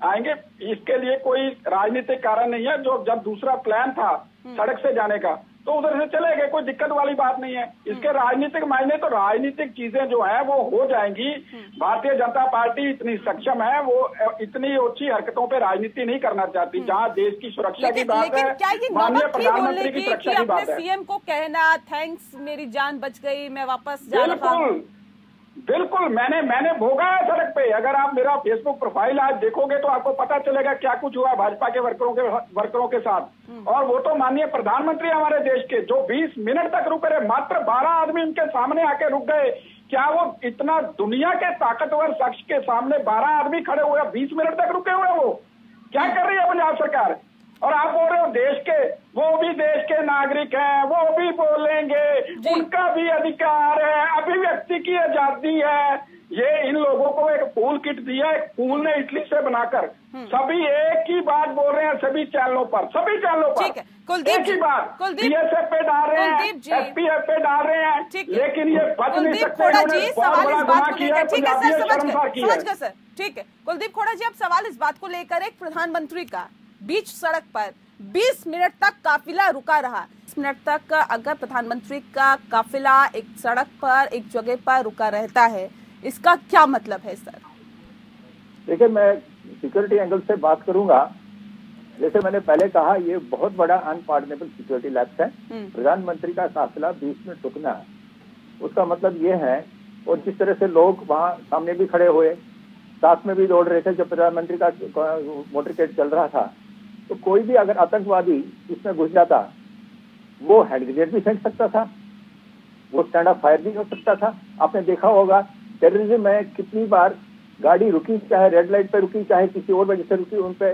आएंगे। इसके लिए कोई राजनीतिक कारण नहीं है। जो जब दूसरा प्लान था सड़क से जाने का तो उधर से चले गए, कोई दिक्कत वाली बात नहीं है। इसके राजनीतिक मायने, तो राजनीतिक चीजें जो है वो हो जाएंगी। भारतीय जनता पार्टी इतनी सक्षम है, वो इतनी ओछी हरकतों पे राजनीति नहीं करना चाहती। जहाँ देश की सुरक्षा की बात है, माननीय प्रधानमंत्री की सुरक्षा की बात है, सीएम को कहना थैंक्स, मेरी जान बच गई, मैं वापस जा रहा हूं। बिल्कुल, मैंने भोगा है सड़क पे। अगर आप मेरा फेसबुक प्रोफाइल आज देखोगे तो आपको पता चलेगा क्या कुछ हुआ भाजपा के वर्करों के साथ। और वो तो माननीय प्रधानमंत्री हमारे देश के, जो 20 मिनट तक रुके रहे, मात्र 12 आदमी उनके सामने आके रुक गए। क्या वो इतना दुनिया के ताकतवर शख्स के सामने 12 आदमी खड़े हुए 20 मिनट तक रुके हुए? वो क्या कर रही है पंजाब सरकार? और आप बोल रहे हो देश के, वो भी देश के नागरिक हैं, वो भी बोलेंगे, उनका भी अधिकार है, अभिव्यक्ति की आजादी है। ये इन लोगों को एक फूल किट दिया है, फूल ने इटली से बनाकर। सभी एक ही बात बोल रहे हैं, सभी चैनलों पर, सभी चैनलों पर एक ही बात, बीएसएफ पे डाल रहे हैं, एसपीएफ पे डाल रहे हैं, लेकिन ये बच नहीं सकते। ठीक है कुलदीप खोड़ा जी, अब सवाल इस बात को लेकर एक प्रधानमंत्री का बीच सड़क पर 20 मिनट तक काफिला रुका रहा। 20 मिनट तक अगर प्रधानमंत्री का काफिला एक सड़क पर एक जगह पर रुका रहता है, इसका क्या मतलब है सर? देखिए, मैं सिक्योरिटी एंगल से बात करूंगा। जैसे मैंने पहले कहा, ये बहुत बड़ा अनपार्डनेबल सिक्योरिटी लैप्स है। प्रधानमंत्री का काफिला 20 मिनट रुकना है, उसका मतलब ये है। और जिस तरह से लोग वहां सामने भी खड़े हुए, साथ में भी दौड़ रहे थे जब प्रधानमंत्री का मोटरकेड चल रहा था, तो कोई भी अगर आतंकवादी इसमें घुस जाता, वो हैंड ग्रेनेड भी फेंक सकता था, वो स्टैंड ऑफ फायर भी हो सकता था। आपने देखा होगा टेररिज्म में कितनी बार गाड़ी रुकी, चाहे रेड लाइट पे रुकी, चाहे किसी और वजह से रुकी, उन पे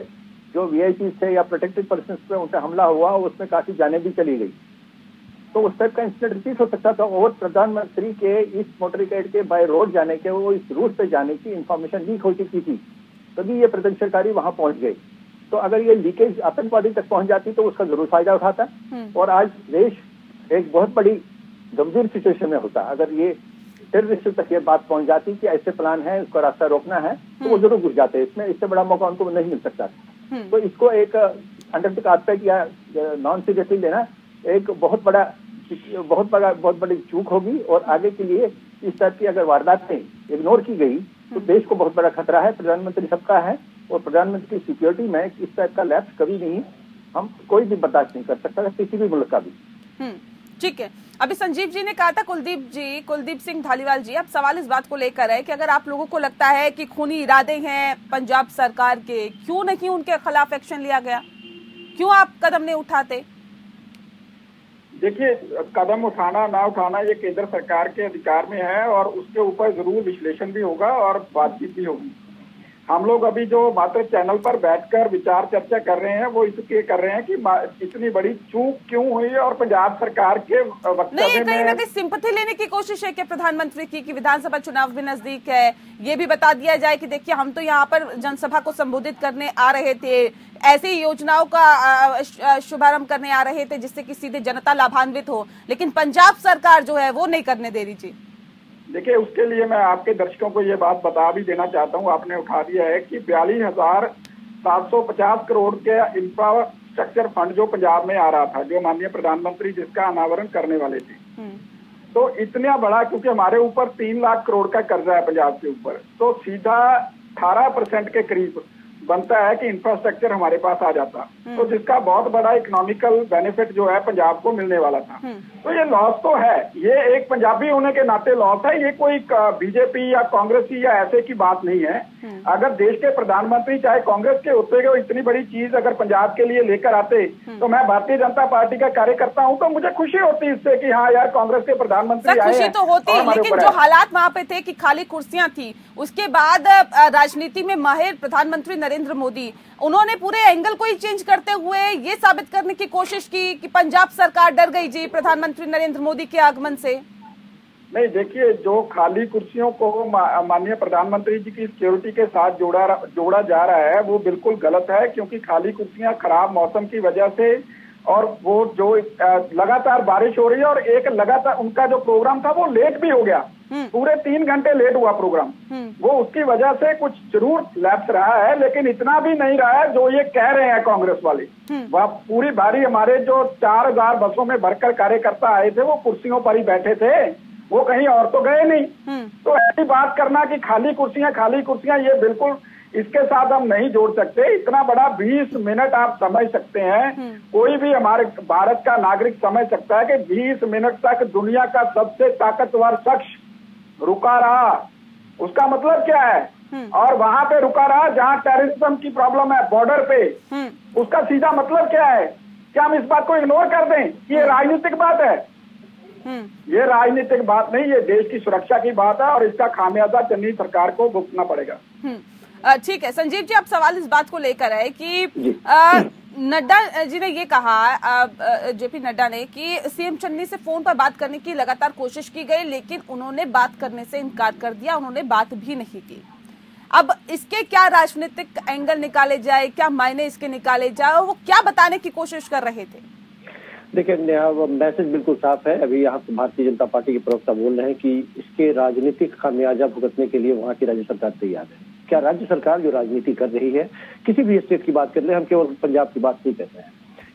जो वीआईपी थे या प्रोटेक्टेड पर्सन पे उन पे हमला हुआ, उसमें काफी जानें भी चली गई। तो उस टाइप का इंसिडेंट रिपीट हो सकता था। और प्रधानमंत्री के इस मोटरकेड के बाय रोड जाने के, वो इस रूट पे जाने की इंफॉर्मेशन लीक हो चुकी थी, तभी ये प्रदर्शनकारी वहां पहुंच गए। तो अगर ये लीकेज आतंकवादी तक पहुंच जाती तो उसका जरूर फायदा उठाता। और आज देश एक बहुत बड़ी गंभीर सिचुएशन में होता। अगर ये टेररिस्ट तक ये बात पहुंच जाती कि ऐसे प्लान है, उसका रास्ता रोकना है, तो वो जरूर घुस जाते। इसमें इससे बड़ा मौका उनको नहीं मिल सकता। तो इसको एक अंडर द कारपेट या नॉन सीरियसली लेना एक बहुत बड़ी चूक होगी। और आगे के लिए इस टाइप की अगर वारदातें इग्नोर की गई तो देश को बहुत बड़ा खतरा है। प्रधानमंत्री सबका है और प्रधानमंत्री की सिक्योरिटी में इस टाइप का लैप्स कभी नहीं, हम कोई भी बर्दाश्त नहीं कर सकता, किसी भी मुल्क का भी। ठीक है, अभी संजीव जी ने कहा था, कुलदीप सिंह धालीवाल जी, अब सवाल इस बात को लेकर है कि अगर आप लोगों को लगता है कि खूनी इरादे हैं पंजाब सरकार के, क्यों नहीं उनके खिलाफ एक्शन लिया गया? क्यों आप कदम नहीं उठाते? देखिए, कदम उठाना ना उठाना ये केंद्र सरकार के अधिकार में है और उसके ऊपर जरूर विश्लेषण भी होगा और बातचीत भी होगी। हम लोग अभी जो मात्र चैनल पर बैठकर विचार चर्चा कर रहे हैं, वो इसके कर रहे हैं कि इतनी बड़ी चूक क्यों हुई और पंजाब सरकार के नहीं, कहीं ना कहीं सिंपैथी लेने की कोशिश है कि प्रधानमंत्री की कि विधानसभा चुनाव भी नजदीक है, ये भी बता दिया जाए कि देखिए हम तो यहाँ पर जनसभा को संबोधित करने आ रहे थे, ऐसी योजनाओं का शुभारंभ करने आ रहे थे जिससे कि सीधे जनता लाभान्वित हो, लेकिन पंजाब सरकार जो है वो नहीं करने दे रही थी। देखिए, उसके लिए मैं आपके दर्शकों को ये बात बता भी देना चाहता हूँ, आपने उठा दिया है कि 42,750 करोड़ के इंफ्रास्ट्रक्चर फंड जो पंजाब में आ रहा था, जो माननीय प्रधानमंत्री जिसका अनावरण करने वाले थे, तो इतना बड़ा, क्योंकि हमारे ऊपर 3 लाख करोड़ का कर्जा है पंजाब के ऊपर, तो सीधा 18% के करीब बनता है कि इंफ्रास्ट्रक्चर हमारे पास आ जाता, तो जिसका बहुत बड़ा इकोनॉमिकल बेनिफिट जो है पंजाब को मिलने वाला था। तो ये लॉस तो है, ये एक पंजाबी होने के नाते लॉस है, ये कोई बीजेपी या कांग्रेसी या ऐसे की बात नहीं है। अगर देश के प्रधानमंत्री चाहे कांग्रेस के होते हुए इतनी बड़ी चीज अगर पंजाब के लिए लेकर आते, तो मैं भारतीय जनता पार्टी का कार्यकर्ता हूं, तो मुझे खुशी होती इससे कि हाँ यार, कांग्रेस के प्रधानमंत्री आए। खुशी तो होती, लेकिन जो हालात वहां पे थे कि खाली कुर्सियां थी, उसके बाद राजनीति में माहिर प्रधानमंत्री नरेंद्र मोदी, उन्होंने पूरे एंगल को ही चेंज करते हुए ये साबित करने की कोशिश की कि पंजाब सरकार डर गई जी प्रधानमंत्री नरेंद्र मोदी के आगमन से। नहीं, देखिए, जो खाली कुर्सियों को माननीय प्रधानमंत्री जी की सिक्योरिटी के साथ जोड़ा जा रहा है, वो बिल्कुल गलत है, क्योंकि खाली कुर्सियां खराब मौसम की वजह से और वो जो लगातार बारिश हो रही है और एक लगातार उनका जो प्रोग्राम था वो लेट भी हो गया, पूरे 3 घंटे लेट हुआ प्रोग्राम, वो उसकी वजह से कुछ जरूर लैप्स रहा है, लेकिन इतना भी नहीं रहा है जो ये कह रहे हैं कांग्रेस वाले। वह पूरी बारी हमारे जो 4000 बसों में भरकर कार्यकर्ता आए थे, वो कुर्सियों पर ही बैठे थे, वो कहीं और तो गए नहीं। तो ऐसी बात करना कि खाली कुर्सियां, ये बिल्कुल इसके साथ हम नहीं जोड़ सकते। इतना बड़ा 20 मिनट आप समझ सकते हैं, कोई भी हमारे भारत का नागरिक समझ सकता है कि 20 मिनट तक दुनिया का सबसे ताकतवर शख्स रुका रहा, उसका मतलब क्या है? और वहां पे रुका रहा जहां टेररिज्म की प्रॉब्लम है बॉर्डर पे, उसका सीधा मतलब क्या है? क्या हम इस बात को इग्नोर कर दें कि ये राजनीतिक बात है? ये राजनीतिक बात नहीं, ये देश की सुरक्षा की बात है और इसका खामियाजा चन्नी सरकार को भुगतना पड़ेगा। ठीक है संजीव जी, आप सवाल इस बात को लेकर है कि नड्डा जी ने ये कहा, जेपी नड्डा ने, कि सीएम चन्नी से फोन पर बात करने की लगातार कोशिश की गई लेकिन उन्होंने बात करने से इनकार कर दिया, उन्होंने बात भी नहीं की। अब इसके क्या राजनीतिक एंगल निकाले जाए, क्या मायने इसके निकाले जाए, और वो क्या बताने की कोशिश कर रहे थे? देखिए, मैसेज बिल्कुल साफ है। अभी यहाँ भारतीय जनता पार्टी के प्रवक्ता बोल रहे हैं कि इसके राजनीतिक खामियाजा भुगतने के लिए वहाँ की राज्य सरकार तैयार है। क्या राज्य सरकार जो राजनीति कर रही है, किसी भी स्टेट की बात कर रहे हैं, हम केवल पंजाब की बात नहीं कर रहे हैं,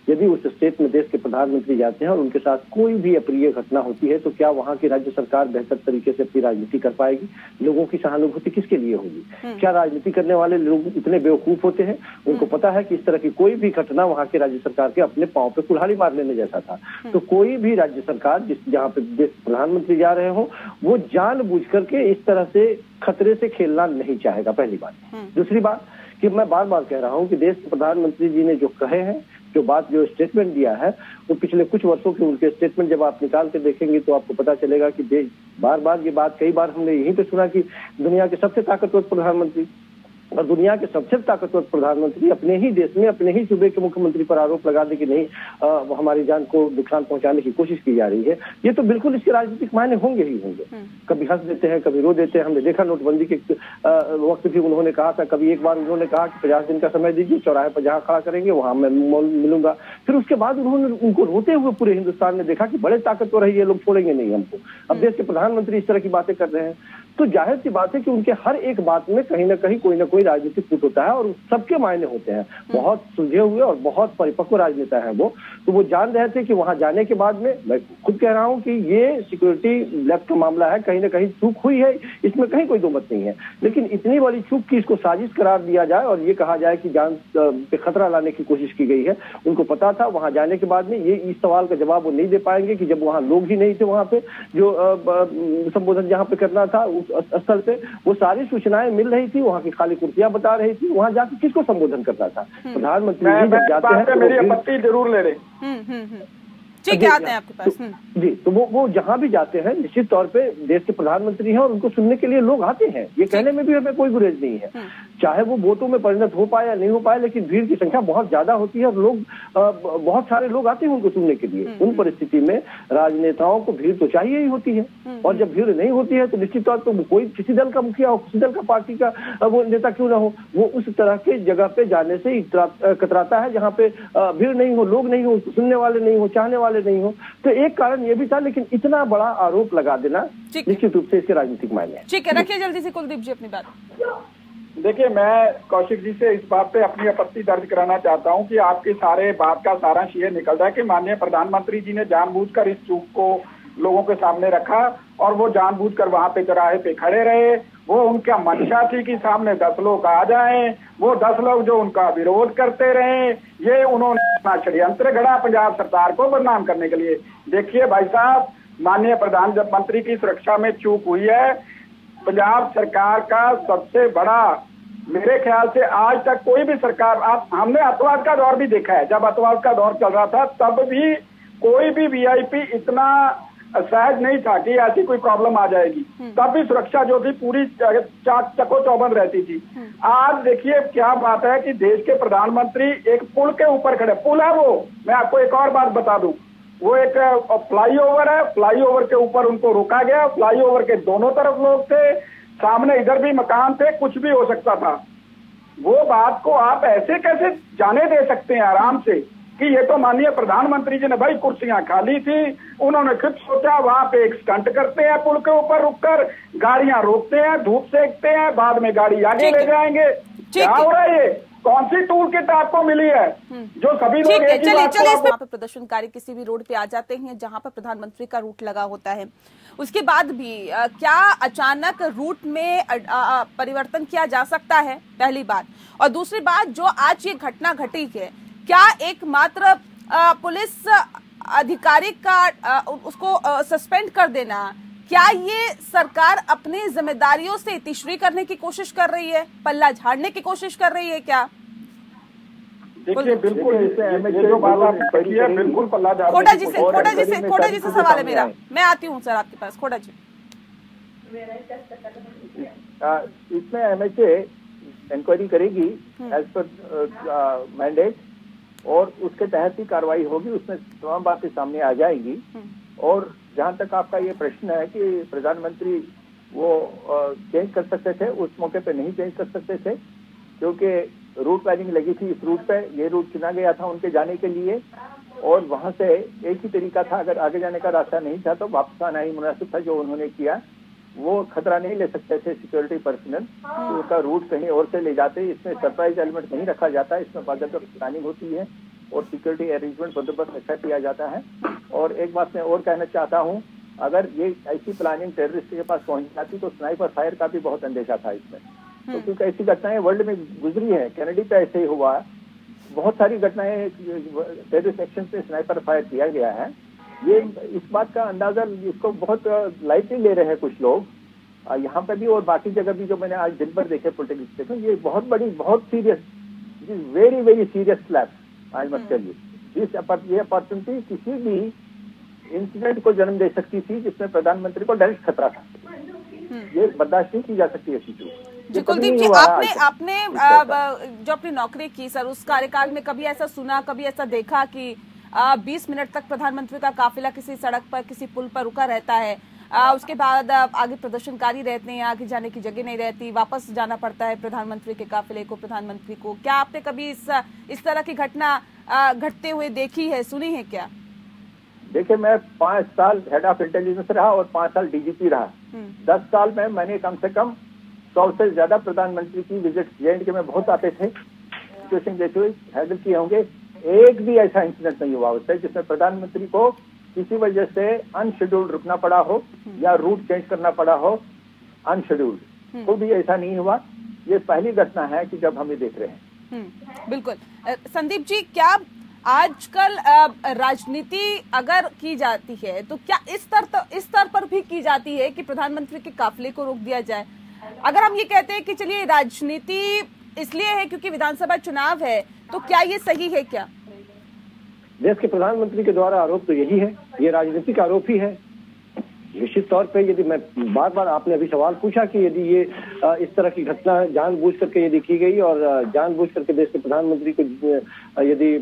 यदि उस स्टेट में देश के प्रधानमंत्री जाते हैं और उनके साथ कोई भी अप्रिय घटना होती है तो क्या वहां की राज्य सरकार बेहतर तरीके से अपनी राजनीति कर पाएगी? लोगों की सहानुभूति किसके लिए होगी? क्या राजनीति करने वाले लोग इतने बेवकूफ होते हैं? उनको पता है कि इस तरह की कोई भी घटना वहां के राज्य सरकार के अपने पांव पे कुल्हाड़ी मार लेने जैसा था। तो कोई भी राज्य सरकार जहाँ पे देश प्रधानमंत्री जा रहे हो, वो जानबूझ करके इस तरह से खतरे से खेलना नहीं चाहेगा, पहली बात। दूसरी बात कि मैं बार बार कह रहा हूँ कि देश के प्रधानमंत्री जी ने जो कहे हैं, जो स्टेटमेंट दिया है, वो पिछले कुछ वर्षों के उनके स्टेटमेंट जब आप निकाल के देखेंगे तो आपको पता चलेगा कि देश बार बार ये बात, कई बार हमने यहीं पे सुना कि दुनिया के सबसे ताकतवर प्रधानमंत्री और दुनिया के सबसे ताकतवर प्रधानमंत्री अपने ही देश में अपने ही सूबे के मुख्यमंत्री पर आरोप लगा दे कि नहीं हमारी जान को नुकसान पहुंचाने की कोशिश की जा रही है। ये तो बिल्कुल इसके राजनीतिक मायने होंगे ही होंगे। कभी हंस देते हैं, कभी रो देते हैं। हमने देखा नोटबंदी के वक्त भी उन्होंने कहा था, कभी एक बार उन्होंने कहा कि 50 दिन का समय दीजिए, चौराहे पर जहाँ खड़ा करेंगे वहां मैं मिलूंगा। फिर उसके बाद उन्होंने उनको रोते हुए पूरे हिंदुस्तान ने देखा कि बड़े ताकतवर है ये लोग, छोड़ेंगे नहीं हमको। अब देश के प्रधानमंत्री इस तरह की बातें कर रहे हैं तो जाहिर सी बात है कि उनके हर एक बात में कहीं ना कहीं कोई ना कोई राजनीतिक फुट होता है और सबके मायने होते हैं। बहुत सुलझे हुए और बहुत परिपक्व राजनेता है वो, तो वो जान रहे थे कि वहां जाने के बाद में, मैं खुद कह रहा हूं कि ये सिक्योरिटी लैब का मामला है, कहीं ना कहीं चूक हुई है, इसमें कहीं कोई दो मत नहीं है। लेकिन इतनी बड़ी चूक की इसको साजिश करार दिया जाए और ये कहा जाए कि जान पे खतरा लाने की कोशिश की गई है। उनको पता था वहां जाने के बाद में ये इस सवाल का जवाब वो नहीं दे पाएंगे कि जब वहां लोग ही नहीं थे वहां पे जो संबोधन जहां पे करना था स्थल पे, वो सारी सूचनाएं मिल रही थी, वहाँ की खाली कुर्सियां बता रही थी, वहाँ जाकर किसको संबोधन करना था? प्रधानमंत्री जी जब जाते हैं, मेरी आपत्ति जरूर ले रहे। ठीक है, आते हैं आपके पास। जी, तो वो जहां भी जाते हैं निश्चित तौर पे देश के प्रधानमंत्री हैं और उनको सुनने के लिए लोग आते हैं, ये कहने में भी हमें कोई गुरेज नहीं है। चाहे वो वोटों में परिणत हो पाए या नहीं हो पाए, लेकिन भीड़ की संख्या बहुत ज्यादा होती है और लोग बहुत सारे लोग आते हैं उनको सुनने के लिए। उन परिस्थिति में राजनेताओं को भीड़ तो चाहिए ही होती है, और जब भीड़ नहीं होती है तो निश्चित तौर पर कोई किसी दल का मुखिया हो, किसी दल का पार्टी का वो नेता क्यों ना हो, वो उस तरह के जगह पे जाने से कतराता है जहाँ पे भीड़ नहीं हो, लोग नहीं हो, सुनने वाले नहीं हो, चाहने वाले नहीं हो। तो एक कारण ये भी था, लेकिन इतना बड़ा आरोप लगा देना निश्चित रूप से इसके राजनीतिक मायने हैं। ठीक है, रखिए जल्दी से कुलदीप जी अपनी बात। देखिए, मैं कौशिक जी से इस बात पे अपनी आपत्ति दर्ज कराना चाहता हूं कि आपके सारे बात का सारांश ये निकल रहा है कि माननीय प्रधानमंत्री जी ने जानबूझकर इस चूक को लोगों के सामने रखा और वो जानबूझकर वहां पे चौराहे पे खड़े रहे। वो उनका मंशा थी कि सामने 10 लोग आ जाएं, वो 10 लोग जो उनका विरोध करते रहे, ये उन्होंने अपना षड्यंत्र गढ़ा पंजाब सरकार को बदनाम करने के लिए। देखिए भाई साहब, माननीय प्रधानमंत्री की सुरक्षा में चूक हुई है। पंजाब सरकार का सबसे बड़ा, मेरे ख्याल से आज तक कोई भी सरकार, हमने अतवाद का दौर भी देखा है, जब अतवाद का दौर चल रहा था तब भी कोई भी वीआईपी इतना सहज नहीं था कि ऐसी कोई प्रॉब्लम आ जाएगी, तब भी सुरक्षा जो थी पूरी चकोचौबंद रहती थी। आज देखिए क्या बात है कि देश के प्रधानमंत्री एक पुल के ऊपर खड़े, पुल है वो, मैं आपको एक और बात बता दूं, वो एक फ्लाईओवर है, फ्लाईओवर के ऊपर उनको रोका गया, फ्लाईओवर के दोनों तरफ लोग थे, सामने इधर भी मकान थे, कुछ भी हो सकता था। वो बात को आप ऐसे कैसे जाने दे सकते हैं आराम से कि ये तो माननीय प्रधानमंत्री जी ने, भाई कुर्सियां खाली थी, उन्होंने खुद सोचा वहां पे एक स्टंट करते हैं, पुल के ऊपर रुककर गाड़ियां रोकते हैं, धूप सेकते हैं, बाद में गाड़ी आगे ले जाएंगे। क्या हो रहा है ये? कौन सी टूल किट आपको मिली है जो सभी लोग एक ही बात को? वहाँ पे प्रदर्शनकारी किसी भी रोड पे आ जाते हैं जहां पर प्रधानमंत्री का रूट लगा होता है, उसके बाद भी क्या अचानक रूट में परिवर्तन किया जा सकता है? पहली बात। और दूसरी बात, जो आज ये घटना घटी है, क्या एकमात्र पुलिस अधिकारी का उसको सस्पेंड कर देना, क्या ये सरकार अपनी जिम्मेदारियों से तिश्री करने की कोशिश कर रही है, पल्ला झाड़ने की कोशिश कर रही है क्या? देखिए बिल्कुल ये जो बात आपने कही है बिल्कुल पल्ला झाड़ने। खोटा जी से सवाल है मेरा, मैं आती हूँ सर आपके पास। खोटा जी, इसमें एमएचए इंक्वायरी करेगी एज पर मैंडेट और उसके तहत ही कार्रवाई होगी, उसमें तमाम बातें सामने आ जाएंगी। और जहां तक आपका ये प्रश्न है कि प्रधानमंत्री वो चेंज कर सकते थे, उस मौके पे नहीं चेंज कर सकते थे क्योंकि रूट प्लानिंग लगी थी इस रूट पे, ये रूट चुना गया था उनके जाने के लिए और वहां से एक ही तरीका था, अगर आगे जाने का रास्ता नहीं था तो वापस आना ही मुनासिब था। जो उन्होंने किया वो खतरा नहीं ले सकते थे सिक्योरिटी पर्सनल, तो उसका रूट कहीं और से ले जाते। इसमें सरप्राइज एलिमेंट नहीं रखा जाता, इसमें बाकायदा प्लानिंग होती है और सिक्योरिटी अरेंजमेंट बंदोबस्त अच्छा किया जाता है। और एक बात मैं और कहना चाहता हूँ, अगर ये ऐसी प्लानिंग टेररिस्ट के पास पहुंच जाती तो स्नाइपर फायर का भी बहुत अंदेशा था इसमें, तो क्योंकि ऐसी घटनाएं वर्ल्ड में गुजरी है, कैनेडी पे ऐसे ही हुआ, बहुत सारी घटनाएं टेररिस्ट एक्शन पे स्नाइपर फायर किया गया है। ये इस बात का अंदाजा इसको बहुत लाइटली ले रहे हैं कुछ लोग यहाँ पे भी और बाकी जगह भी, जो मैंने आज दिन भर देखे पॉलिटिक्स देखे, ये बहुत बड़ी बहुत serious, very very serious slap I must tell you. ये अपॉर्चुनिटी किसी भी इंसिडेंट को जन्म दे सकती थी जिसमें प्रधानमंत्री को डायरेक्ट खतरा था, ये बर्दाश्त नहीं की जा सकती ऐसी चीज। कुलदीप जी, आपने जो अपनी नौकरी की सर, उस कार्यकाल में कभी ऐसा सुना, कभी ऐसा देखा कि 20 मिनट तक प्रधानमंत्री का काफिला किसी सड़क पर, किसी पुल पर रुका रहता है, उसके बाद आगे प्रदर्शनकारी रहते हैं, आगे जाने की जगह नहीं रहती, वापस जाना पड़ता है प्रधानमंत्री के काफिले को, प्रधानमंत्री को? क्या आपने कभी इस तरह की घटना घटते हुए देखी है, सुनी है क्या? देखिए, मैं 5 साल हेड ऑफ इंटेलिजेंस रहा और 5 साल डीजीपी रहा। 10 साल में मैंने कम से कम 100 से ज्यादा प्रधानमंत्री की विजिट JNK में बहुत आते थे, सिचुएशन जैसे हैंडल किए होंगे। एक भी ऐसा इंसिडेंट नहीं हुआ उससे जिसमें प्रधानमंत्री को किसी वजह से अनशेड्यूल्ड रुकना पड़ा हो या रूट चेंज करना पड़ा हो अनशेड्यूल्ड, तो भी ऐसा नहीं हुआ। ये पहली घटना है कि जब हम ये देख रहे हैं। बिल्कुल। संदीप जी, क्या आजकल राजनीति अगर की जाती है तो क्या इस स्तर पर भी की जाती है कि प्रधानमंत्री के काफिले को रोक दिया जाए? अगर हम ये कहते हैं कि चलिए राजनीति इसलिए है क्योंकि विधानसभा चुनाव है, तो क्या ये सही है? क्या देश के प्रधानमंत्री के द्वारा आरोप तो यही है, ये राजनीतिक आरोप ही है निश्चित तौर पे। यदि मैं बार बार, आपने अभी सवाल पूछा कि यदि ये इस तरह की घटना जानबूझ करके यदि की गई और जानबूझ करके देश के प्रधानमंत्री को यदि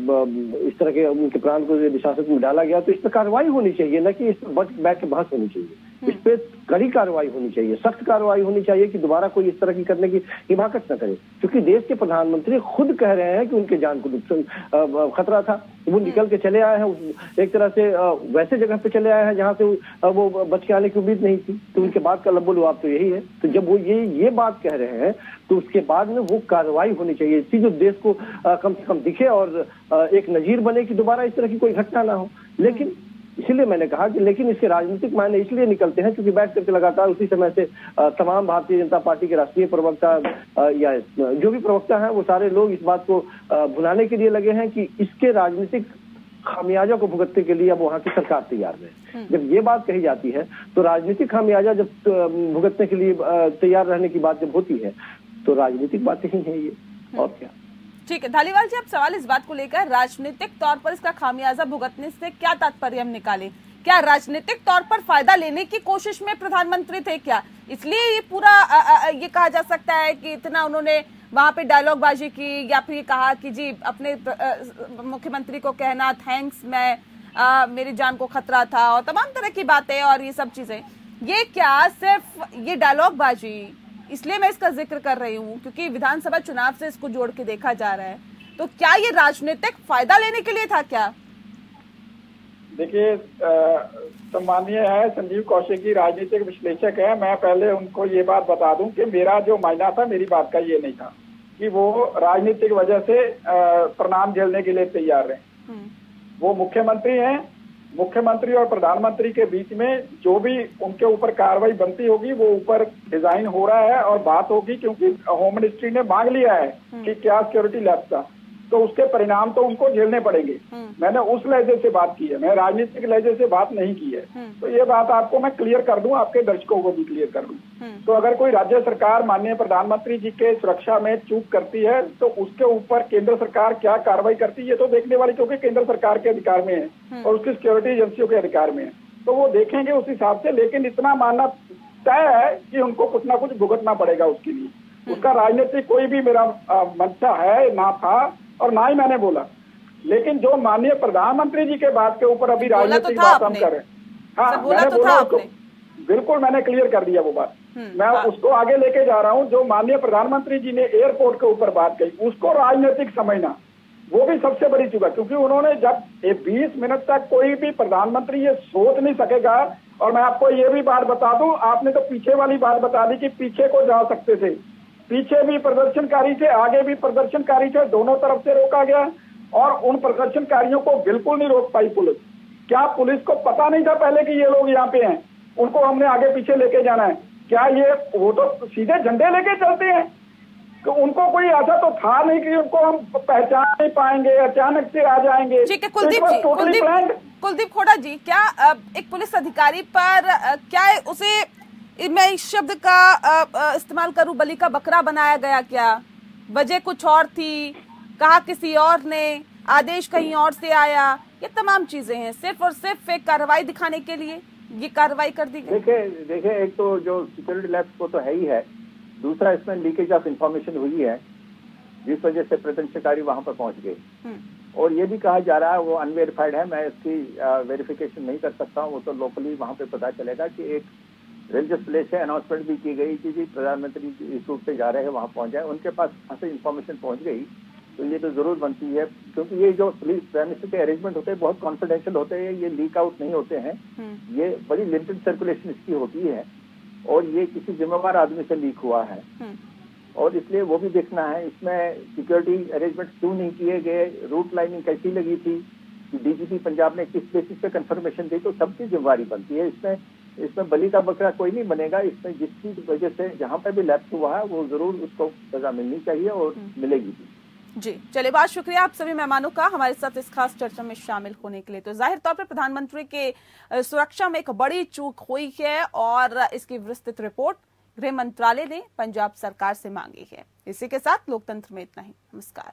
इस तरह के उनके प्राण को यदि शासन में डाला गया, तो इस पर कार्रवाई होनी चाहिए, न कि इस पर बैठ के बहस होनी चाहिए। इस पे कड़ी कार्रवाई होनी चाहिए, सख्त कार्रवाई होनी चाहिए कि दोबारा कोई इस तरह की करने की हिमाकत न करे, क्योंकि देश के प्रधानमंत्री खुद कह रहे हैं कि उनके जान को नुकसान खतरा था। वो निकल के चले आए हैं, एक तरह से वैसे जगह पे चले आए हैं जहाँ से वो बच के आने की उम्मीद नहीं थी, तो उनके बाद का लबोलुआब तो यही है। तो जब वो ये बात कह रहे हैं तो उसके बाद में वो कार्रवाई होनी चाहिए, इसकी जो देश को कम से कम दिखे और एक नजीर बने कि दोबारा इस तरह की कोई घटना ना हो। लेकिन इसलिए मैंने कहा कि लेकिन इसके राजनीतिक मायने इसलिए निकलते हैं क्योंकि बैठ करके लगातार उसी समय से तमाम भारतीय जनता पार्टी के राष्ट्रीय प्रवक्ता या जो भी प्रवक्ता हैं वो सारे लोग इस बात को भुलाने के लिए लगे हैं कि इसके राजनीतिक खामियाजा को भुगतने के लिए अब वहाँ की सरकार तैयार है। जब ये बात कही जाती है तो राजनीतिक खामियाजा जब भुगतने के लिए तैयार रहने की बात जब होती है तो राजनीतिक बातें ही है ये, और क्या। ठीक है धालीवाल जी, अब सवाल इस बात को लेकर, राजनीतिक तौर पर इसका खामियाजा भुगतने से क्या तात्पर्य हम निकालें? क्या राजनीतिक तौर पर फायदा लेने की कोशिश में प्रधानमंत्री थे क्या? इसलिए ये पूरा ये कहा जा सकता है कि इतना उन्होंने वहां पे डायलॉग बाजी की, या फिर ये कहा कि जी अपने मुख्यमंत्री को कहना थैंक्स, मैं मेरी जान को खतरा था, और तमाम तरह की बातें और ये सब चीजें, ये क्या सिर्फ ये डायलॉग बाजी? इसलिए मैं इसका जिक्र कर रही हूँ क्योंकि विधानसभा चुनाव से इसको जोड़ के देखा जा रहा है। तो क्या ये राजनीतिक फायदा लेने के लिए था क्या? देखिए, सम्मानीय है संजीव कौशिक जी, राजनीतिक विश्लेषक है। मैं पहले उनको ये बात बता दूं कि मेरा जो मायना था, मेरी बात का ये नहीं था कि वो राजनीतिक वजह से प्रणाम झेलने के लिए तैयार रहे। वो मुख्यमंत्री हैं, मुख्यमंत्री और प्रधानमंत्री के बीच में जो भी उनके ऊपर कार्रवाई बनती होगी वो ऊपर डिजाइन हो रहा है और बात होगी, क्योंकि होम मिनिस्ट्री ने मांग लिया है कि क्या सिक्योरिटी लैप्स था। तो उसके परिणाम तो उनको झेलने पड़ेंगे। मैंने उस लहजे से बात की है, मैं राजनीतिक लहजे से बात नहीं की है। तो ये बात आपको मैं क्लियर कर दूं, आपके दर्शकों को भी क्लियर कर दूं। तो अगर कोई राज्य सरकार माननीय प्रधानमंत्री जी के सुरक्षा में चूक करती है तो उसके ऊपर केंद्र सरकार क्या कार्रवाई करती है ये तो देखने वाली, क्योंकि केंद्र सरकार के अधिकार में है और उसकी सिक्योरिटी एजेंसियों के अधिकार में है, तो वो देखेंगे उस हिसाब से। लेकिन इतना मानना तय है कि उनको कुछ ना कुछ भुगतना पड़ेगा उसके लिए। उसका राजनीतिक कोई भी मेरा मंशा है ना था और ना ही मैंने बोला। लेकिन जो माननीय प्रधानमंत्री जी के बात के ऊपर अभी राजनीतिक बात हम कर रहे हैं, हाँ मैंने बोला उसको, बिल्कुल मैंने क्लियर कर दिया वो बात। मैं उसको आगे लेके जा रहा हूँ। जो माननीय प्रधानमंत्री जी ने एयरपोर्ट के ऊपर बात कही उसको राजनीतिक समझना वो भी सबसे बड़ी चूक है, क्योंकि उन्होंने जब 20 मिनट तक कोई भी प्रधानमंत्री ये सोच नहीं सकेगा। और मैं आपको ये भी बात बता दूं, आपने तो पीछे वाली बात बता दी कि पीछे को जा सकते थे, पीछे भी प्रदर्शनकारी थे, आगे भी प्रदर्शनकारी थे, दोनों तरफ से रोका गया और उन प्रदर्शनकारियों को बिल्कुल नहीं रोक पाई पुलिस। क्या पुलिस को पता नहीं था पहले कि ये लोग यहाँ पे हैं, उनको हमने आगे पीछे लेके जाना है? क्या ये वो तो सीधे झंडे लेके चलते हैं, तो उनको कोई ऐसा तो था नहीं कि उनको हम पहचान नहीं पाएंगे, अचानक से आ जाएंगे। ठीक है कुलदीप खोड़ा जी, क्या एक पुलिस अधिकारी पर क्या उसे, मैं इस शब्द का इस्तेमाल करूं, बलि का बकरा बनाया गया? क्या वजह कुछ और थी, कहा किसी और ने, आदेश कहीं और से आया? ये तमाम चीजें हैं, सिर्फ और सिर्फ एक कार्रवाई दिखाने के लिए ये कार्रवाई कर दी गई। देखिए एक तो जो सिक्योरिटी लैब्स को तो है ही है, दूसरा इसमें लीकेज ऑफ इंफॉर्मेशन हुई है जिस वजह से प्रदर्शनकारी वहां पर पहुंच गए। और ये भी कहा जा रहा है वो अनवेरिफाइड है, मैं इसकी वेरिफिकेशन नहीं कर सकता हूँ, वो तो लोकली वहां पे पता चलेगा कि एक रिलीजियस प्लेस है, अनाउंसमेंट भी की गई कि जी प्रधानमंत्री इस रूट से जा रहे हैं, वहां पहुंच जाए। उनके पास वहां से इन्फॉर्मेशन पहुंच गई तो ये तो जरूर बनती है, क्योंकि ये जो पुलिस प्राइम मिनिस्टर के अरेंजमेंट होते हैं बहुत कॉन्फिडेंशियल होते हैं, ये लीक आउट नहीं होते हैं, ये बड़ी लिमिटेड सर्कुलेशन इसकी होती है और ये किसी जिम्मेवार आदमी से लीक हुआ है। और इसलिए वो भी देखना है इसमें सिक्योरिटी अरेंजमेंट क्यों नहीं किए गए, रूट लाइनिंग कैसी लगी थी, डीजीपी पंजाब ने किस बेसिस पे कंफर्मेशन दी, तो सबकी जिम्मेवारी बनती है। इसमें बलि का बकरा कोई नहीं बनेगा। इसमें जिसकी वजह से जहां पर भी लैप्स हुआ है वो जरूर उसको सजा मिलनी चाहिए और मिलेगी भी। जी चलिए, बहुत शुक्रिया आप सभी मेहमानों का हमारे साथ इस खास चर्चा में शामिल होने के लिए। तो जाहिर तौर पर प्रधानमंत्री के सुरक्षा में एक बड़ी चूक हुई है और इसकी विस्तृत रिपोर्ट गृह मंत्रालय ने पंजाब सरकार से मांगी है। इसी के साथ लोकतंत्र में इतना ही। नमस्कार।